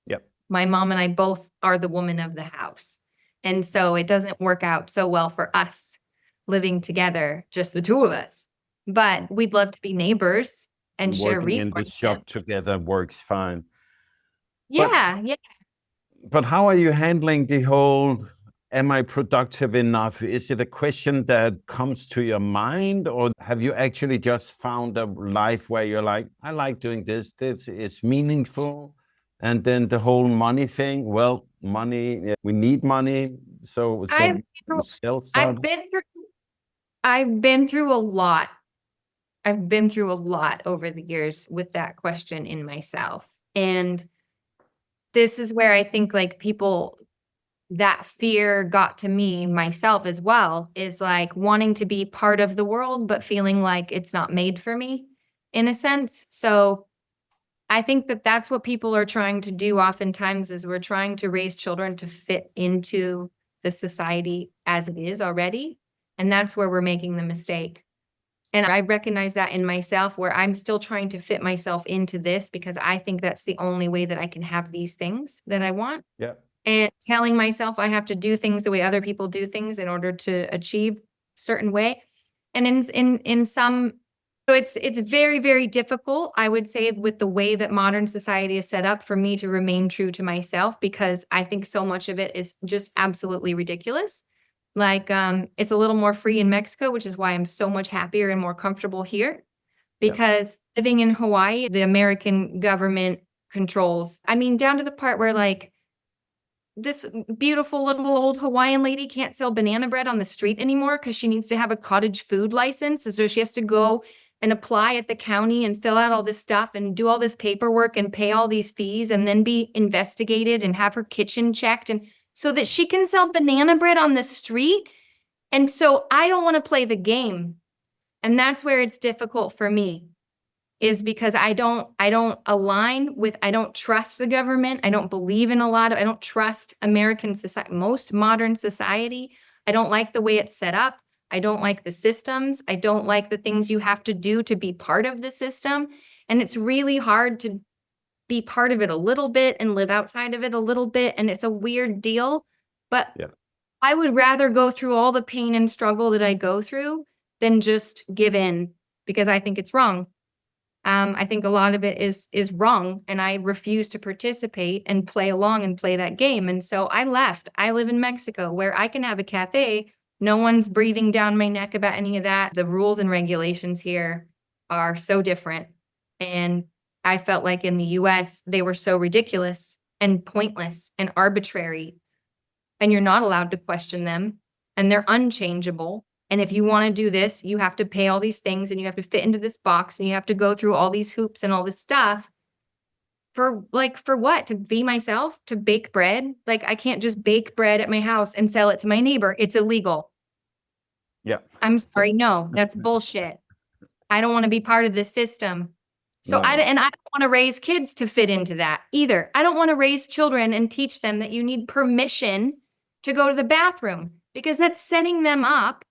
Yep. My mom and I both are the woman of the house. And so it doesn't work out so well for us living together, just the two of us. But we'd love to be neighbors and share Working in resources. the shop together works fine. Yeah. But how are you handling the whole, am I productive enough? Is it a question that comes to your mind, or have you actually just found a life where you're like, I like doing this is meaningful? And then the whole money thing, well, money, we need money. So I've been through a lot. I've been through a lot over the years with that question in myself. And this is where I think like people, that fear got to me myself as well, is like wanting to be part of the world, but feeling like it's not made for me in a sense. So I think that that's what people are trying to do oftentimes is we're trying to raise children to fit into the society as it is already. And that's where we're making the mistake. And I recognize that in myself where I'm still trying to fit myself into this because I think that's the only way that I can have these things that I want. Yeah. And telling myself I have to do things the way other people do things in order to achieve a certain way. And in some, so it's very, very difficult, I would say, with the way that modern society is set up for me to remain true to myself, because I think so much of it is just absolutely ridiculous. Like, it's a little more free in Mexico, which is why I'm so much happier and more comfortable here. Because living in Hawaii, the American government controls, I mean, down to the part where like this beautiful little old Hawaiian lady can't sell banana bread on the street anymore because she needs to have a cottage food license. And so she has to go and apply at the county and fill out all this stuff and do all this paperwork and pay all these fees and then be investigated and have her kitchen checked and so that she can sell banana bread on the street. And so I don't want to play the game And that's where it's difficult for me, is because I don't align with, I don't trust the government. I don't believe in I don't trust American society, most modern society. I don't like the way it's set up. I don't like the systems. I don't like the things you have to do to be part of the system. And it's really hard to be part of it a little bit and live outside of it a little bit. And it's a weird deal, but Yeah. I would rather go through all the pain and struggle that I go through than just give in, because I think it's wrong. I think a lot of it is wrong, and I refuse to participate and play along and play that game. And so I left. I live in Mexico, where I can have a cafe. No one's breathing down my neck about any of that. The rules and regulations here are so different. And I felt like in the US, they were so ridiculous and pointless and arbitrary. And you're not allowed to question them, and they're unchangeable. And if you want to do this, you have to pay all these things, and you have to fit into this box, and you have to go through all these hoops and all this stuff for what? To be myself, to bake bread? Like, I can't just bake bread at my house and sell it to my neighbor. It's illegal. Yeah. I'm sorry. No, that's bullshit. I don't want to be part of this system. So No. I don't want to raise kids to fit into that either. I don't want to raise children and teach them that you need permission to go to the bathroom, because that's setting them up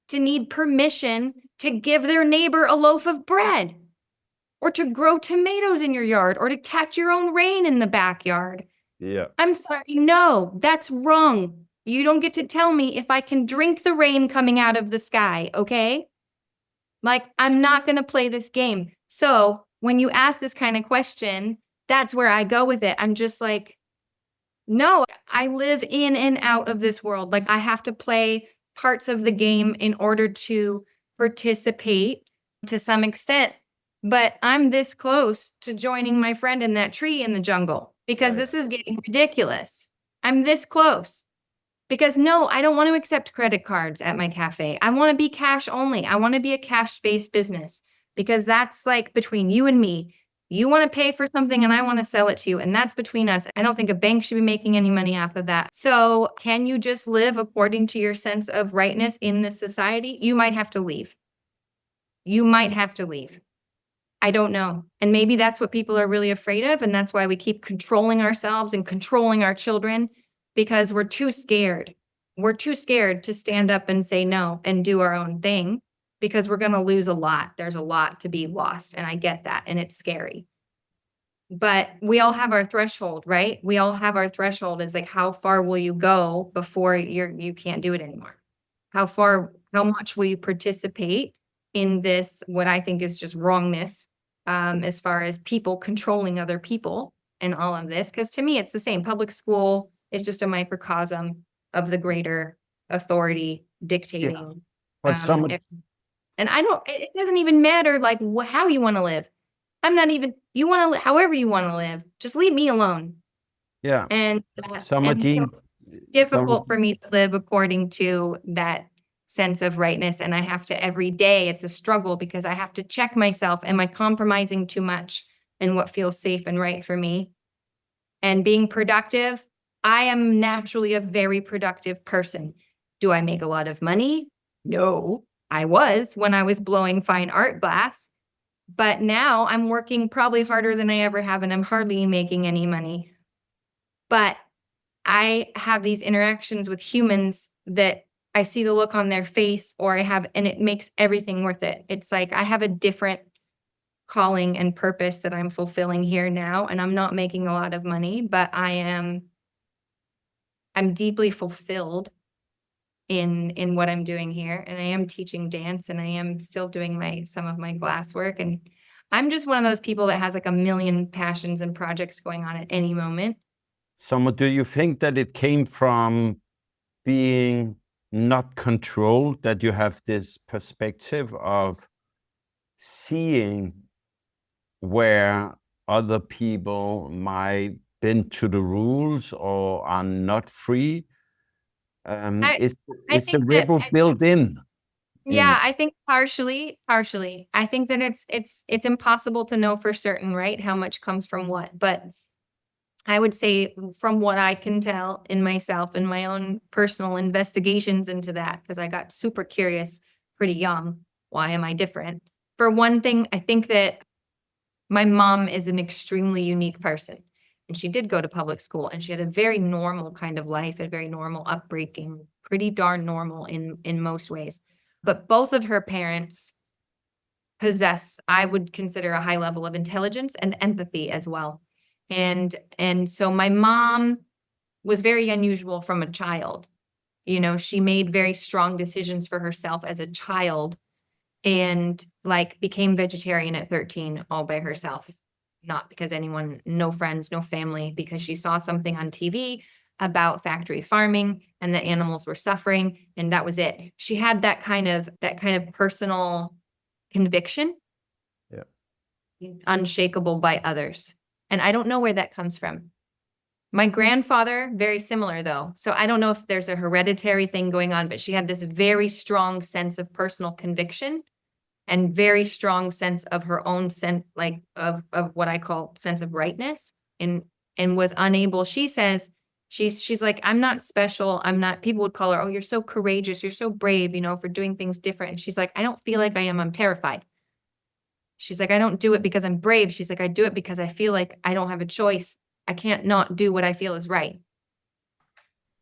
to need permission to give their neighbor a loaf of bread, or to grow tomatoes in your yard, or to catch your own rain in the backyard. Yeah. I'm sorry. No, that's wrong. You don't get to tell me if I can drink the rain coming out of the sky, okay? Like, I'm not going to play this game. So when you ask this kind of question, that's where I go with it. I'm just like, no, I live in and out of this world. Like, I have to play parts of the game in order to participate to some extent. But I'm this close to joining my friend in that tree in the jungle, because this is getting ridiculous. I'm this close. Because no, I don't want to accept credit cards at my cafe. I want to be cash only. I want to be a cash-based business, because that's like between you and me. You want to pay for something and I want to sell it to you, and that's between us. I don't think a bank should be making any money off of that. So can you just live according to your sense of rightness in this society? You might have to leave. You might have to leave. I don't know. And maybe that's what people are really afraid of. And that's why we keep controlling ourselves and controlling our children, because we're too scared. We're too scared to stand up and say no and do our own thing, because we're going to lose a lot. There's a lot to be lost. And I get that. And it's scary. But we all have our threshold, right? We all have our threshold. Is like, how far will you go before you can't do it anymore? How much will you participate in this, what I think is just wrongness, as far as people controlling other people and all of this? Because to me, it's the same. Public school is just a microcosm of the greater authority dictating. Yeah. But And it doesn't even matter like how you want to live. You want to however you want to live. Just leave me alone. Yeah. And Somebody difficult for me to live according to that sense of rightness. And I have to, every day, it's a struggle, because I have to check myself. Am I compromising too much in what feels safe and right for me? And being productive, I am naturally a very productive person. Do I make a lot of money? No. I was when I was blowing fine art glass. But now I'm working probably harder than I ever have, and I'm hardly making any money. But I have these interactions with humans that I see the look on their face, and it makes everything worth it. It's like I have a different calling and purpose that I'm fulfilling here now, and I'm not making a lot of money, but I'm deeply fulfilled in what I'm doing here. And I am teaching dance, and I am still doing some of my glass work. And I'm just one of those people that has like a million passions and projects going on at any moment. So do you think that it came from being not controlled, that you have this perspective of seeing where other people might bend to the rules or are not free? Is the rebel built in? Yeah, I think partially. I think that it's impossible to know for certain, right? How much comes from what. But I would say, from what I can tell in myself and my own personal investigations into that, because I got super curious pretty young, Why am I different? For one thing, I think that my mom is an extremely unique person. And she did go to public school, and she had a very normal kind of life, a very normal upbringing, pretty darn normal in most ways. But both of her parents possess, I would consider, a high level of intelligence and empathy as well. And so my mom was very unusual from a child. You know, she made very strong decisions for herself as a child, and like became vegetarian at 13 all by herself. Not because anyone, no friends, no family, because she saw something on TV about factory farming and the animals were suffering, and that was it. She had that kind of personal conviction, unshakable by others. And I don't know where that comes from. My grandfather, very similar though. So I don't know if there's a hereditary thing going on, but she had this very strong sense of personal conviction and very strong sense of her own sense, like of what I call sense of rightness, and was unable. She says she's like, I'm not special. I'm not. People would call her, oh, you're so courageous, you're so brave, you know, for doing things different. And she's like, I don't feel like I am. I'm terrified. She's like, I don't do it because I'm brave. She's like, I do it because I feel like I don't have a choice. I can't not do what I feel is right.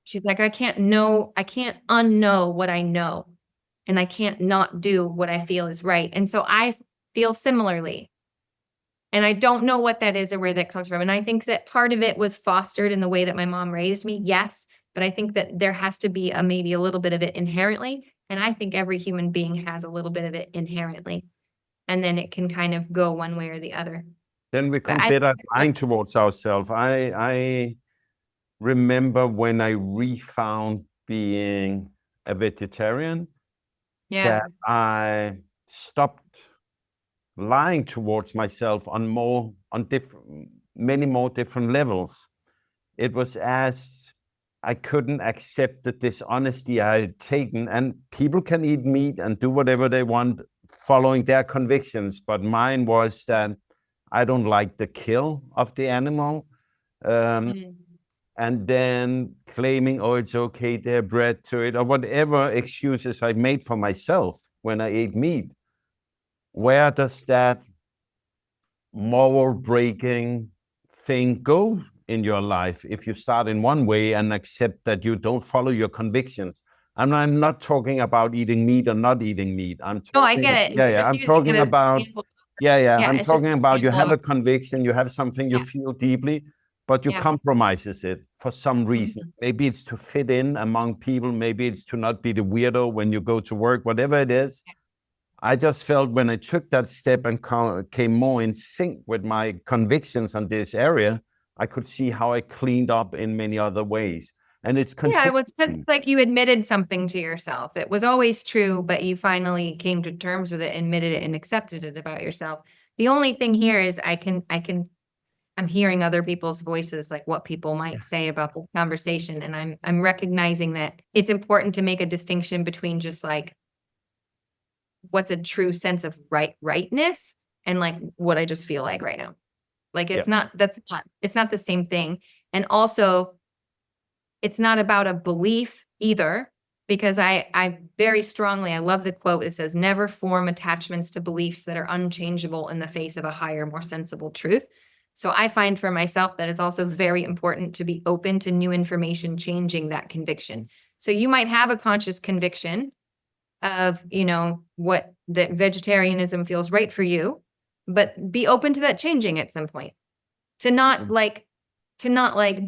She's like, I can't unknow what I know. And I can't not do what I feel is right. And so I feel similarly. And I don't know what that is or where that comes from. And I think that part of it was fostered in the way that my mom raised me. Yes. But I think that there has to be maybe a little bit of it inherently. And I think every human being has a little bit of it inherently. And then it can kind of go one way or the other. Then we come better lying towards ourselves. I remember when I refound being a vegetarian, that I stopped lying towards myself on many more different levels. It was as I couldn't accept the dishonesty I had taken, and people can eat meat and do whatever they want following their convictions, but mine was that I don't like the kill of the animal. And then claiming, oh, it's okay, they're bred to it, or whatever excuses I made for myself when I ate meat. Where does that moral breaking thing go in your life if you start in one way and accept that you don't follow your convictions? And I'm not talking about eating meat or not eating meat. I'm talking, I get it. Yeah. I'm talking about, I'm talking about you have a conviction, you have something you feel deeply, but you compromises it for some reason. Maybe it's to fit in among people. Maybe it's to not be the weirdo when you go to work, whatever it is. I just felt when I took that step and came more in sync with my convictions on this area, I could see how I cleaned up in many other ways. And it's it was like you admitted something to yourself. It was always true, but you finally came to terms with it, admitted it, and accepted it about yourself. The only thing here is I'm hearing other people's voices, like what people might say about this conversation. And I'm recognizing that it's important to make a distinction between just like what's a true sense of rightness and like what I just feel like right now. Like it's not the same thing. And also it's not about a belief either, because I very strongly, I love the quote. It says, never form attachments to beliefs that are unchangeable in the face of a higher, more sensible truth. So I find for myself that it's also very important to be open to new information, changing that conviction. So you might have a conscious conviction of, you know, what that vegetarianism feels right for you, but be open to that changing at some point. To not like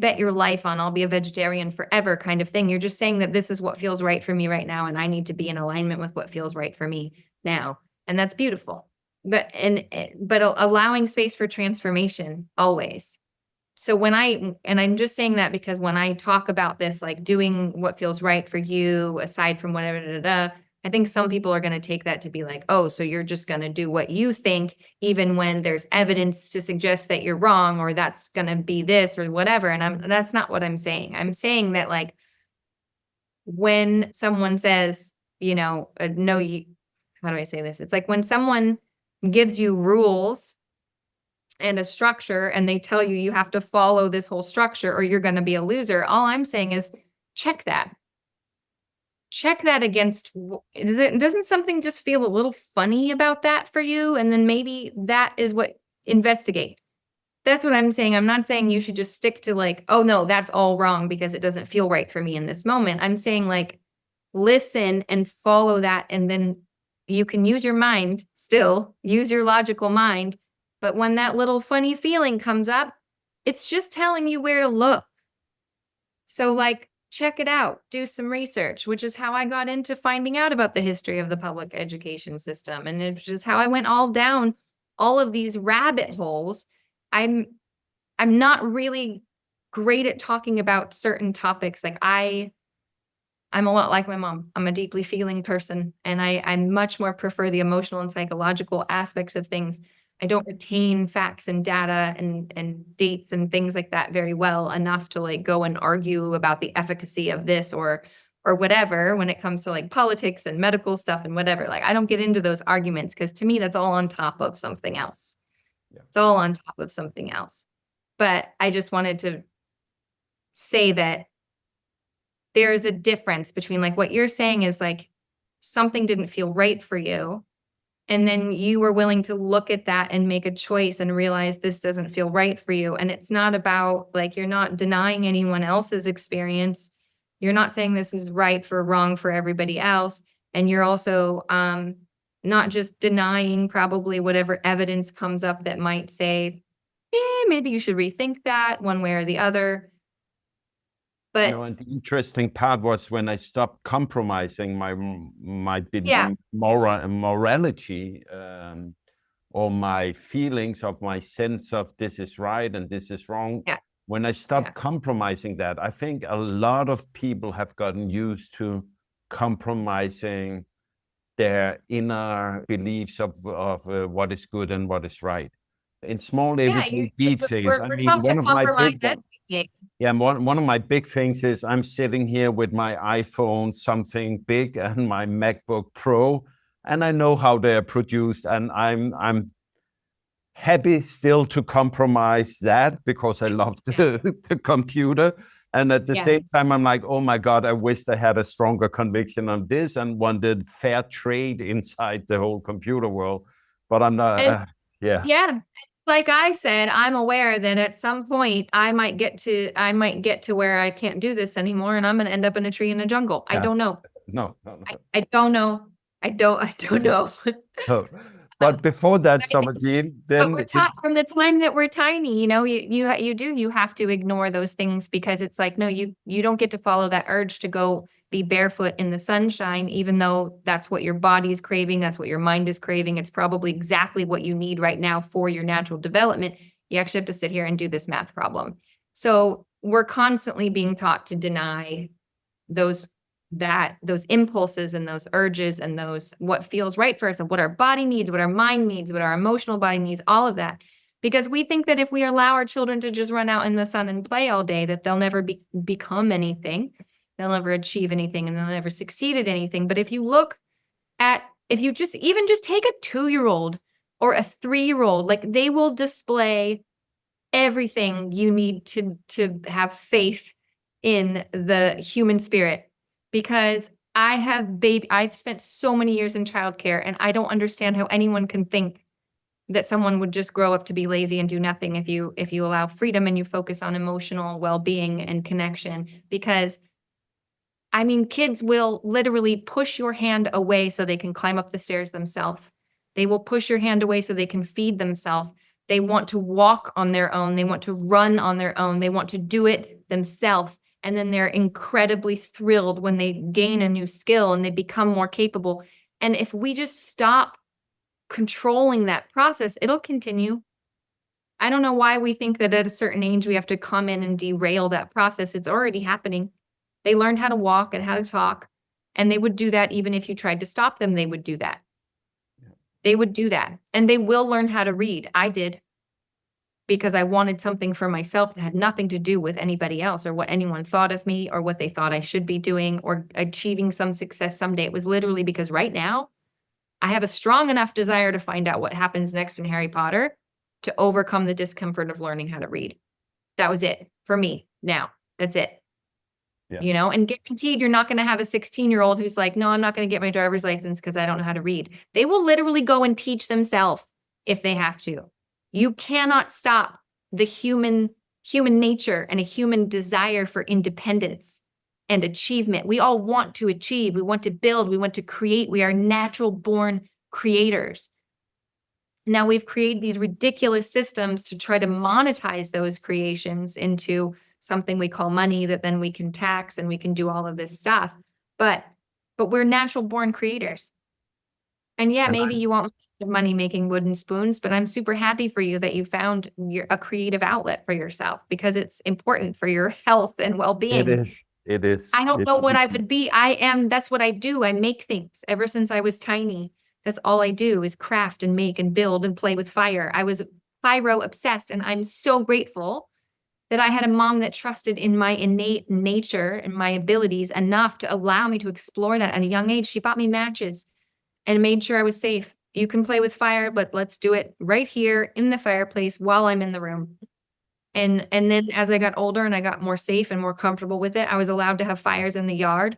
bet your life on I'll be a vegetarian forever kind of thing. You're just saying that this is what feels right for me right now, and I need to be in alignment with what feels right for me now. And that's beautiful. But allowing space for transformation always. So I'm just saying that because when I talk about this, like doing what feels right for you, aside from whatever, I think some people are going to take that to be like, oh, so you're just going to do what you think, even when there's evidence to suggest that you're wrong, or that's going to be this or whatever. And that's not what I'm saying. I'm saying that like when someone says, you know, no, how do I say this? It's like when someone gives you rules and a structure and they tell you you have to follow this whole structure or you're going to be a loser. All I'm saying is check that. check that against, doesn't something just feel a little funny about that for you? And then maybe that is what, investigate. That's what I'm saying. I'm not saying you should just stick to like, oh no, that's all wrong because it doesn't feel right for me in this moment. I'm saying like, listen and follow that. And then you can use your mind, still use your logical mind. But when that little funny feeling comes up, it's just telling you where to look. So like, check it out, do some research, which is how I got into finding out about the history of the public education system. And it's just how I went all down all of these rabbit holes. I'm not really great at talking about certain topics. Like I'm a lot like my mom. I'm a deeply feeling person, and I much more prefer the emotional and psychological aspects of things. I don't retain facts and data and dates and things like that very well enough to like go and argue about the efficacy of this or whatever when it comes to like politics and medical stuff and whatever. Like I don't get into those arguments because to me that's all on top of something else. Yeah. It's all on top of something else. But I just wanted to say that there's a difference between like what you're saying is like something didn't feel right for you. And then you were willing to look at that and make a choice and realize this doesn't feel right for you. And it's not about like, you're not denying anyone else's experience. You're not saying this is right for wrong for everybody else. And you're also not just denying probably whatever evidence comes up that might say, maybe you should rethink that one way or the other. But and the interesting part was when I stopped compromising my yeah, morality or my feelings of my sense of this is right and this is wrong. yeah, When I stopped compromising that, I think a lot of people have gotten used to compromising their inner beliefs of what is good and what is right. In small everyday details. I we're mean, taught to one of my compromise big one of my big things is I'm sitting here with my iPhone, something big, and my MacBook Pro, and I know how they're produced, and I'm happy still to compromise that because I love the computer. And at the same time, I'm like, oh my God, I wish I had a stronger conviction on this and wanted fair trade inside the whole computer world. But I'm not, Yeah. Like I said, I'm aware that at some point I might get to where I can't do this anymore and I'm going to end up in a tree in a jungle. I don't know. No. I don't know. I don't know. No. But before that, Samajin, But then we're taught from the time that we're tiny, you know, you have to ignore those things because it's like, no, you don't get to follow that urge to go be barefoot in the sunshine, even though that's what your body's craving. That's what your mind is craving. It's probably exactly what you need right now for your natural development. You actually have to sit here and do this math problem. So we're constantly being taught to deny those impulses and those urges and those what feels right for us and what our body needs, what our mind needs, what our emotional body needs, all of that. Because we think that if we allow our children to just run out in the sun and play all day, that they'll never become anything, they'll never achieve anything, and they'll never succeed at anything. But if you just take a 2-year-old or a 3-year-old, like they will display everything you need to have faith in the human spirit. Because I've spent so many years in childcare and I don't understand how anyone can think that someone would just grow up to be lazy and do nothing if you allow freedom and you focus on emotional well-being and connection. Because I mean, kids will literally push your hand away so they can climb up the stairs themselves. They will push your hand away so they can feed themselves. They want to walk on their own. They want to run on their own. They want to do it themselves. And then they're incredibly thrilled when they gain a new skill and they become more capable. And if we just stop controlling that process, it'll continue. I don't know why we think that at a certain age we have to come in and derail that process. It's already happening. They learned how to walk and how to talk, and they would do that even if you tried to stop them, they would do that. They would do that. And they will learn how to read. I did. Because I wanted something for myself that had nothing to do with anybody else or what anyone thought of me or what they thought I should be doing or achieving some success someday. It was literally because right now I have a strong enough desire to find out what happens next in Harry Potter to overcome the discomfort of learning how to read. That was it for me now. That's it. Yeah. you know, and guaranteed you're not going to have a 16-year-old who's like, no, I'm not going to get my driver's license because I don't know how to read. They will literally go and teach themselves if they have to. You cannot stop the human nature and a human desire for independence and achievement. We all want to achieve. We want to build. We want to create. We are natural born creators. Now we've created these ridiculous systems to try to monetize those creations into something we call money that then we can tax and we can do all of this stuff. But we're natural born creators. And yeah, And maybe you want money making wooden spoons, but I'm super happy for you that you found a creative outlet for yourself, because it's important for your health and well-being. It is. I don't know what I would be. That's what I do. I make things ever since I was tiny. That's all I do is craft and make and build and play with fire. I was Pyro obsessed, and I'm so grateful that I had a mom that trusted in my innate nature and my abilities enough to allow me to explore that at a young age. She bought me matches and made sure I was safe. You can play with fire, but let's do it right here in the fireplace while I'm in the room. And then as I got older and I got more safe and more comfortable with it, I was allowed to have fires in the yard.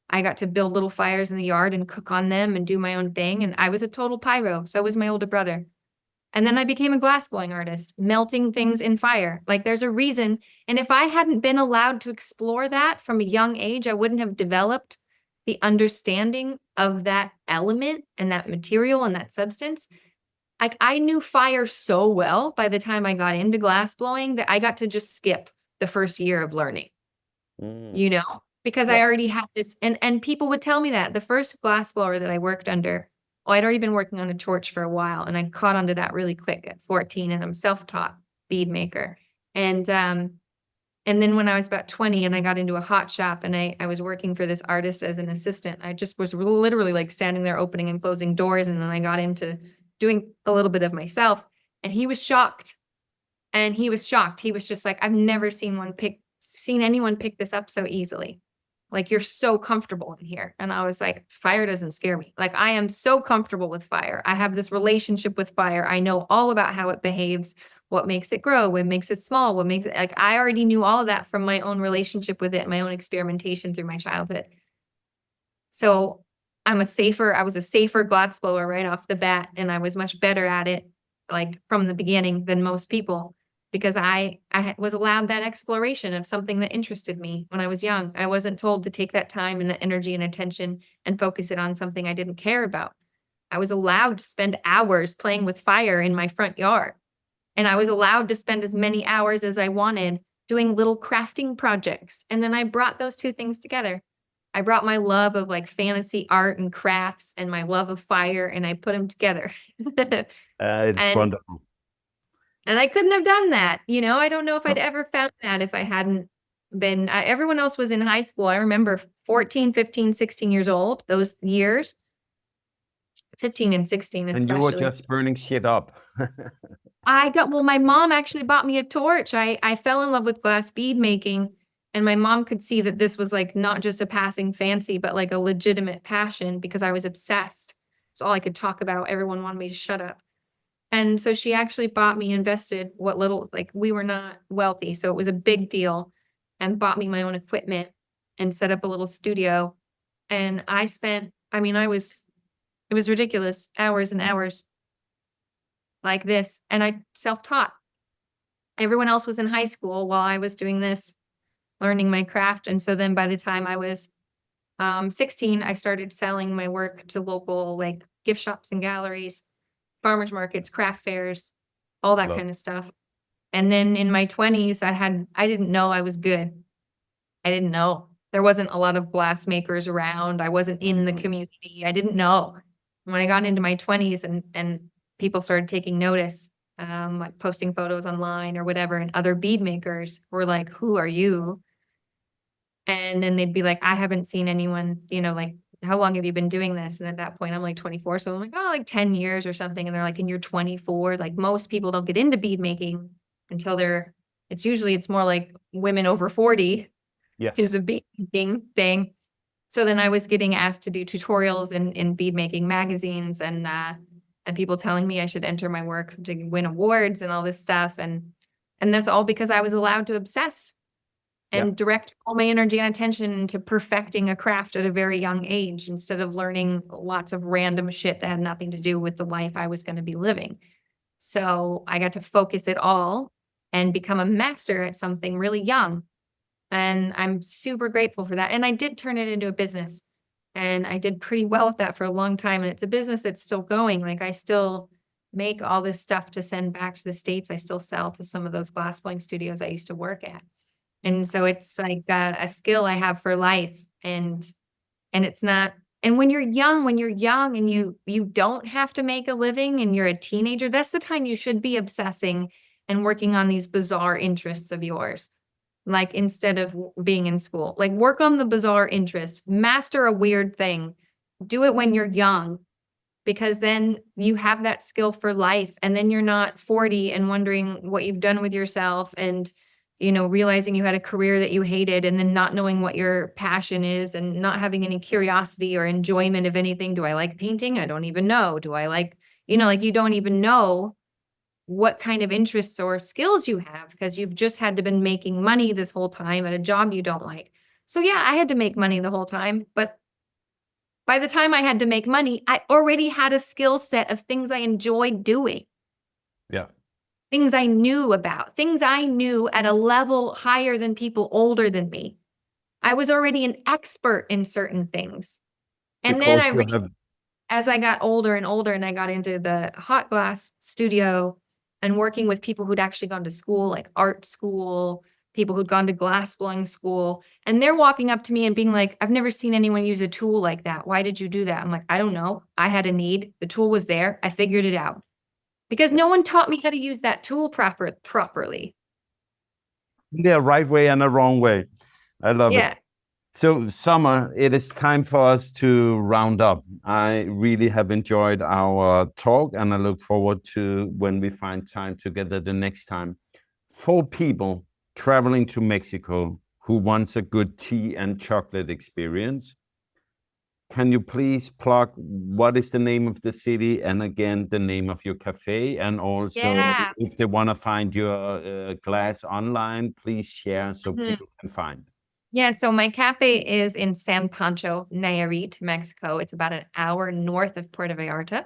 I got to build little fires in the yard and cook on them and do my own thing. And I was a total pyro. So was my older brother. And then I became a glassblowing artist, melting things in fire. Like, there's a reason. And if I hadn't been allowed to explore that from a young age, I wouldn't have developed the understanding of that element and that material and that substance. Like, I knew fire so well by the time I got into glassblowing that I got to just skip the first year of learning, you know, because I already had this. And people would tell me that the first glassblower that I worked under, well, I'd already been working on a torch for a while, and I caught onto that really quick at 14, and I'm self-taught bead maker. And then when I was about 20 and I got into a hot shop and I was working for this artist as an assistant, I just was literally like standing there opening and closing doors. And then I got into doing a little bit of myself, and he was shocked. And he was shocked. He was just like, I've never seen anyone pick this up so easily. Like, you're so comfortable in here. And I was like, fire doesn't scare me. Like, I am so comfortable with fire. I have this relationship with fire. I know all about how it behaves, what makes it grow, what makes it small, what makes it, like, I already knew all of that from my own relationship with it, my own experimentation through my childhood. So I was a safer glass blower right off the bat. And I was much better at it, like, from the beginning than most people, because I was allowed that exploration of something that interested me when I was young. I wasn't told to take that time and the energy and attention and focus it on something I didn't care about. I was allowed to spend hours playing with fire in my front yard. And I was allowed to spend as many hours as I wanted doing little crafting projects. And then I brought those two things together. I brought my love of like fantasy art and crafts and my love of fire, and I put them together. It's And wonderful. And I couldn't have done that. You know, I don't know if I'd ever found that if I hadn't been, everyone else was in high school. I remember 14, 15, 16 years old, those years, 15 and 16 And you were especially. just burning shit up. My mom actually bought me a torch. I fell in love with glass bead making, and my mom could see that this was like not just a passing fancy, but like a legitimate passion, because I was obsessed. It's all I could talk about. Everyone wanted me to shut up. And so she actually invested what little, like, we were not wealthy, so it was a big deal, and bought me my own equipment and set up a little studio. And it was ridiculous, hours and hours like this. And I self-taught. Everyone else was in high school while I was doing this, learning my craft. And so then by the time I was 16, I started selling my work to local like gift shops and galleries, farmers markets, craft fairs, all that kind of stuff. And then in my 20s, I didn't know I was good. I didn't know. There wasn't a lot of glass makers around. I wasn't in the community. I didn't know. When I got into my 20s and people started taking notice, like posting photos online or whatever, and other bead makers were like, who are you? And then they'd be like, I haven't seen anyone, like, how long have you been doing this? And at that point, I'm like 24. So I'm like, oh, like 10 years or something. And they're like, and you're 24. Like, most people don't get into bead making until it's more like women over 40 is a bead making thing. So then I was getting asked to do tutorials in bead making magazines, and people telling me I should enter my work to win awards and all this stuff. And that's all because I was allowed to obsess. and direct all my energy and attention into perfecting a craft at a very young age instead of learning lots of random shit that had nothing to do with the life I was going to be living. So I got to focus it all and become a master at something really young. And I'm super grateful for that. And I did turn it into a business. And I did pretty well with that for a long time. And it's a business that's still going. Like I still make all this stuff to send back to the States. I still sell to some of those glassblowing studios I used to work at. And so it's like a skill I have for life. And it's not, and when you're young and you don't have to make a living and you're a teenager, that's the time you should be obsessing and working on these bizarre interests of yours. Like instead of being in school, like work on the bizarre interest, master a weird thing, do it when you're young, because then you have that skill for life. And then you're not 40 and wondering what you've done with yourself and, realizing you had a career that you hated and then not knowing what your passion is and not having any curiosity or enjoyment of anything. Do I like painting? I don't even know. Do I like, like you don't even know what kind of interests or skills you have because you've just had to been making money this whole time at a job you don't like. So yeah, I had to make money the whole time, but by the time I had to make money, I already had a skill set of things I enjoyed doing. Yeah. Things I knew about, things I knew at a level higher than people older than me. I was already an expert in certain things. And Because then as I got older and older and I got into the hot glass studio and working with people who'd actually gone to school, like art school, people who'd gone to glass blowing school, and they're walking up to me and being like, I've never seen anyone use a tool like that. Why did you do that? I'm like, I don't know. I had a need. The tool was there. I figured it out. Because no one taught me how to use that tool properly. Yeah, right way and a wrong way. I love it. So, Summer, it is time for us to round up. I really have enjoyed our talk, and I look forward to when we find time together the next time. For people traveling to Mexico who wants a good tea and chocolate experience, can you please plug what is the name of the city and again the name of your cafe, and also if they want to find your glass online, please share so people can find. Yeah, so my cafe is in San Pancho, Nayarit, Mexico. It's about an hour north of Puerto Vallarta.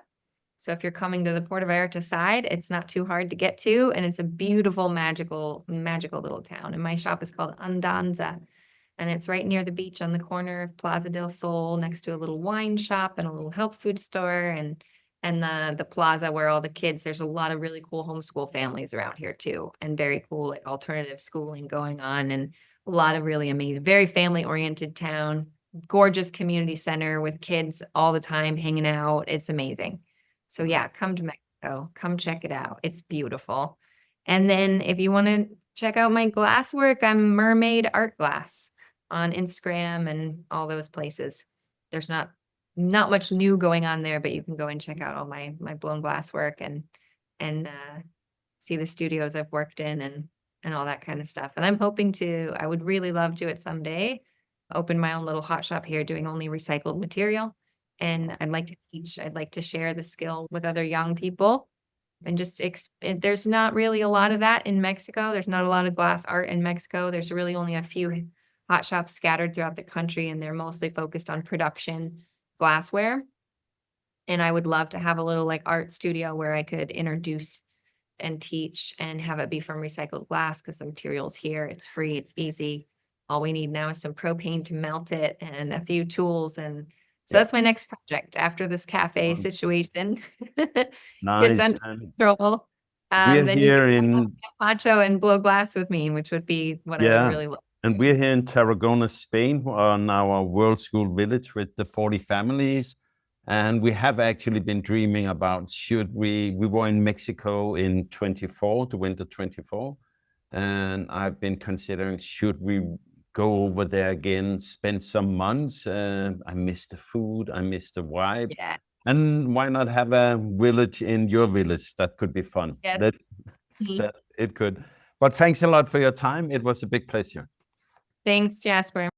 So if you're coming to the Puerto Vallarta side, it's not too hard to get to, and it's a beautiful, magical little town. And my shop is called Andanza, and it's right near the beach on the corner of Plaza del Sol, next to a little wine shop and a little health food store, and the plaza where all the kids. There's a lot of really cool homeschool families around here too, and very cool like alternative schooling going on, and a lot of really amazing, very family oriented town. Gorgeous community center with kids all the time hanging out. It's amazing. So yeah, come to Mexico, come check it out. It's beautiful. And then if you want to check out my glass work, I'm Mermaid Art Glass on Instagram and all those places. There's not much new going on there, but you can go and check out all my blown glass work and see the studios I've worked in and all that kind of stuff. And I would really love to at someday open my own little hot shop here doing only recycled material. And I'd like to teach, I'd like to share the skill with other young people and just, there's not really a lot of that in Mexico. There's not a lot of glass art in Mexico. There's really only a few hot shops scattered throughout the country, and they're mostly focused on production glassware. And I would love to have a little like art studio where I could introduce and teach and have it be from recycled glass because the material's here. It's free. It's easy. All we need now is some propane to melt it and a few tools. And so that's my next project after this cafe situation gets under control. We're then here you can in Pancho and blow glass with me, which would be what I would really love. And we're here in Tarragona, Spain, on our Worldschool village with the 40 families. And we have actually been dreaming about we were in Mexico in 24, the winter 24. And I've been considering, should we go over there again, spend some months? I miss the food, I miss the vibe. Yeah. And why not have a village in your village? That could be fun. Yeah. That it could. But thanks a lot for your time. It was a big pleasure. Thanks, Jasper.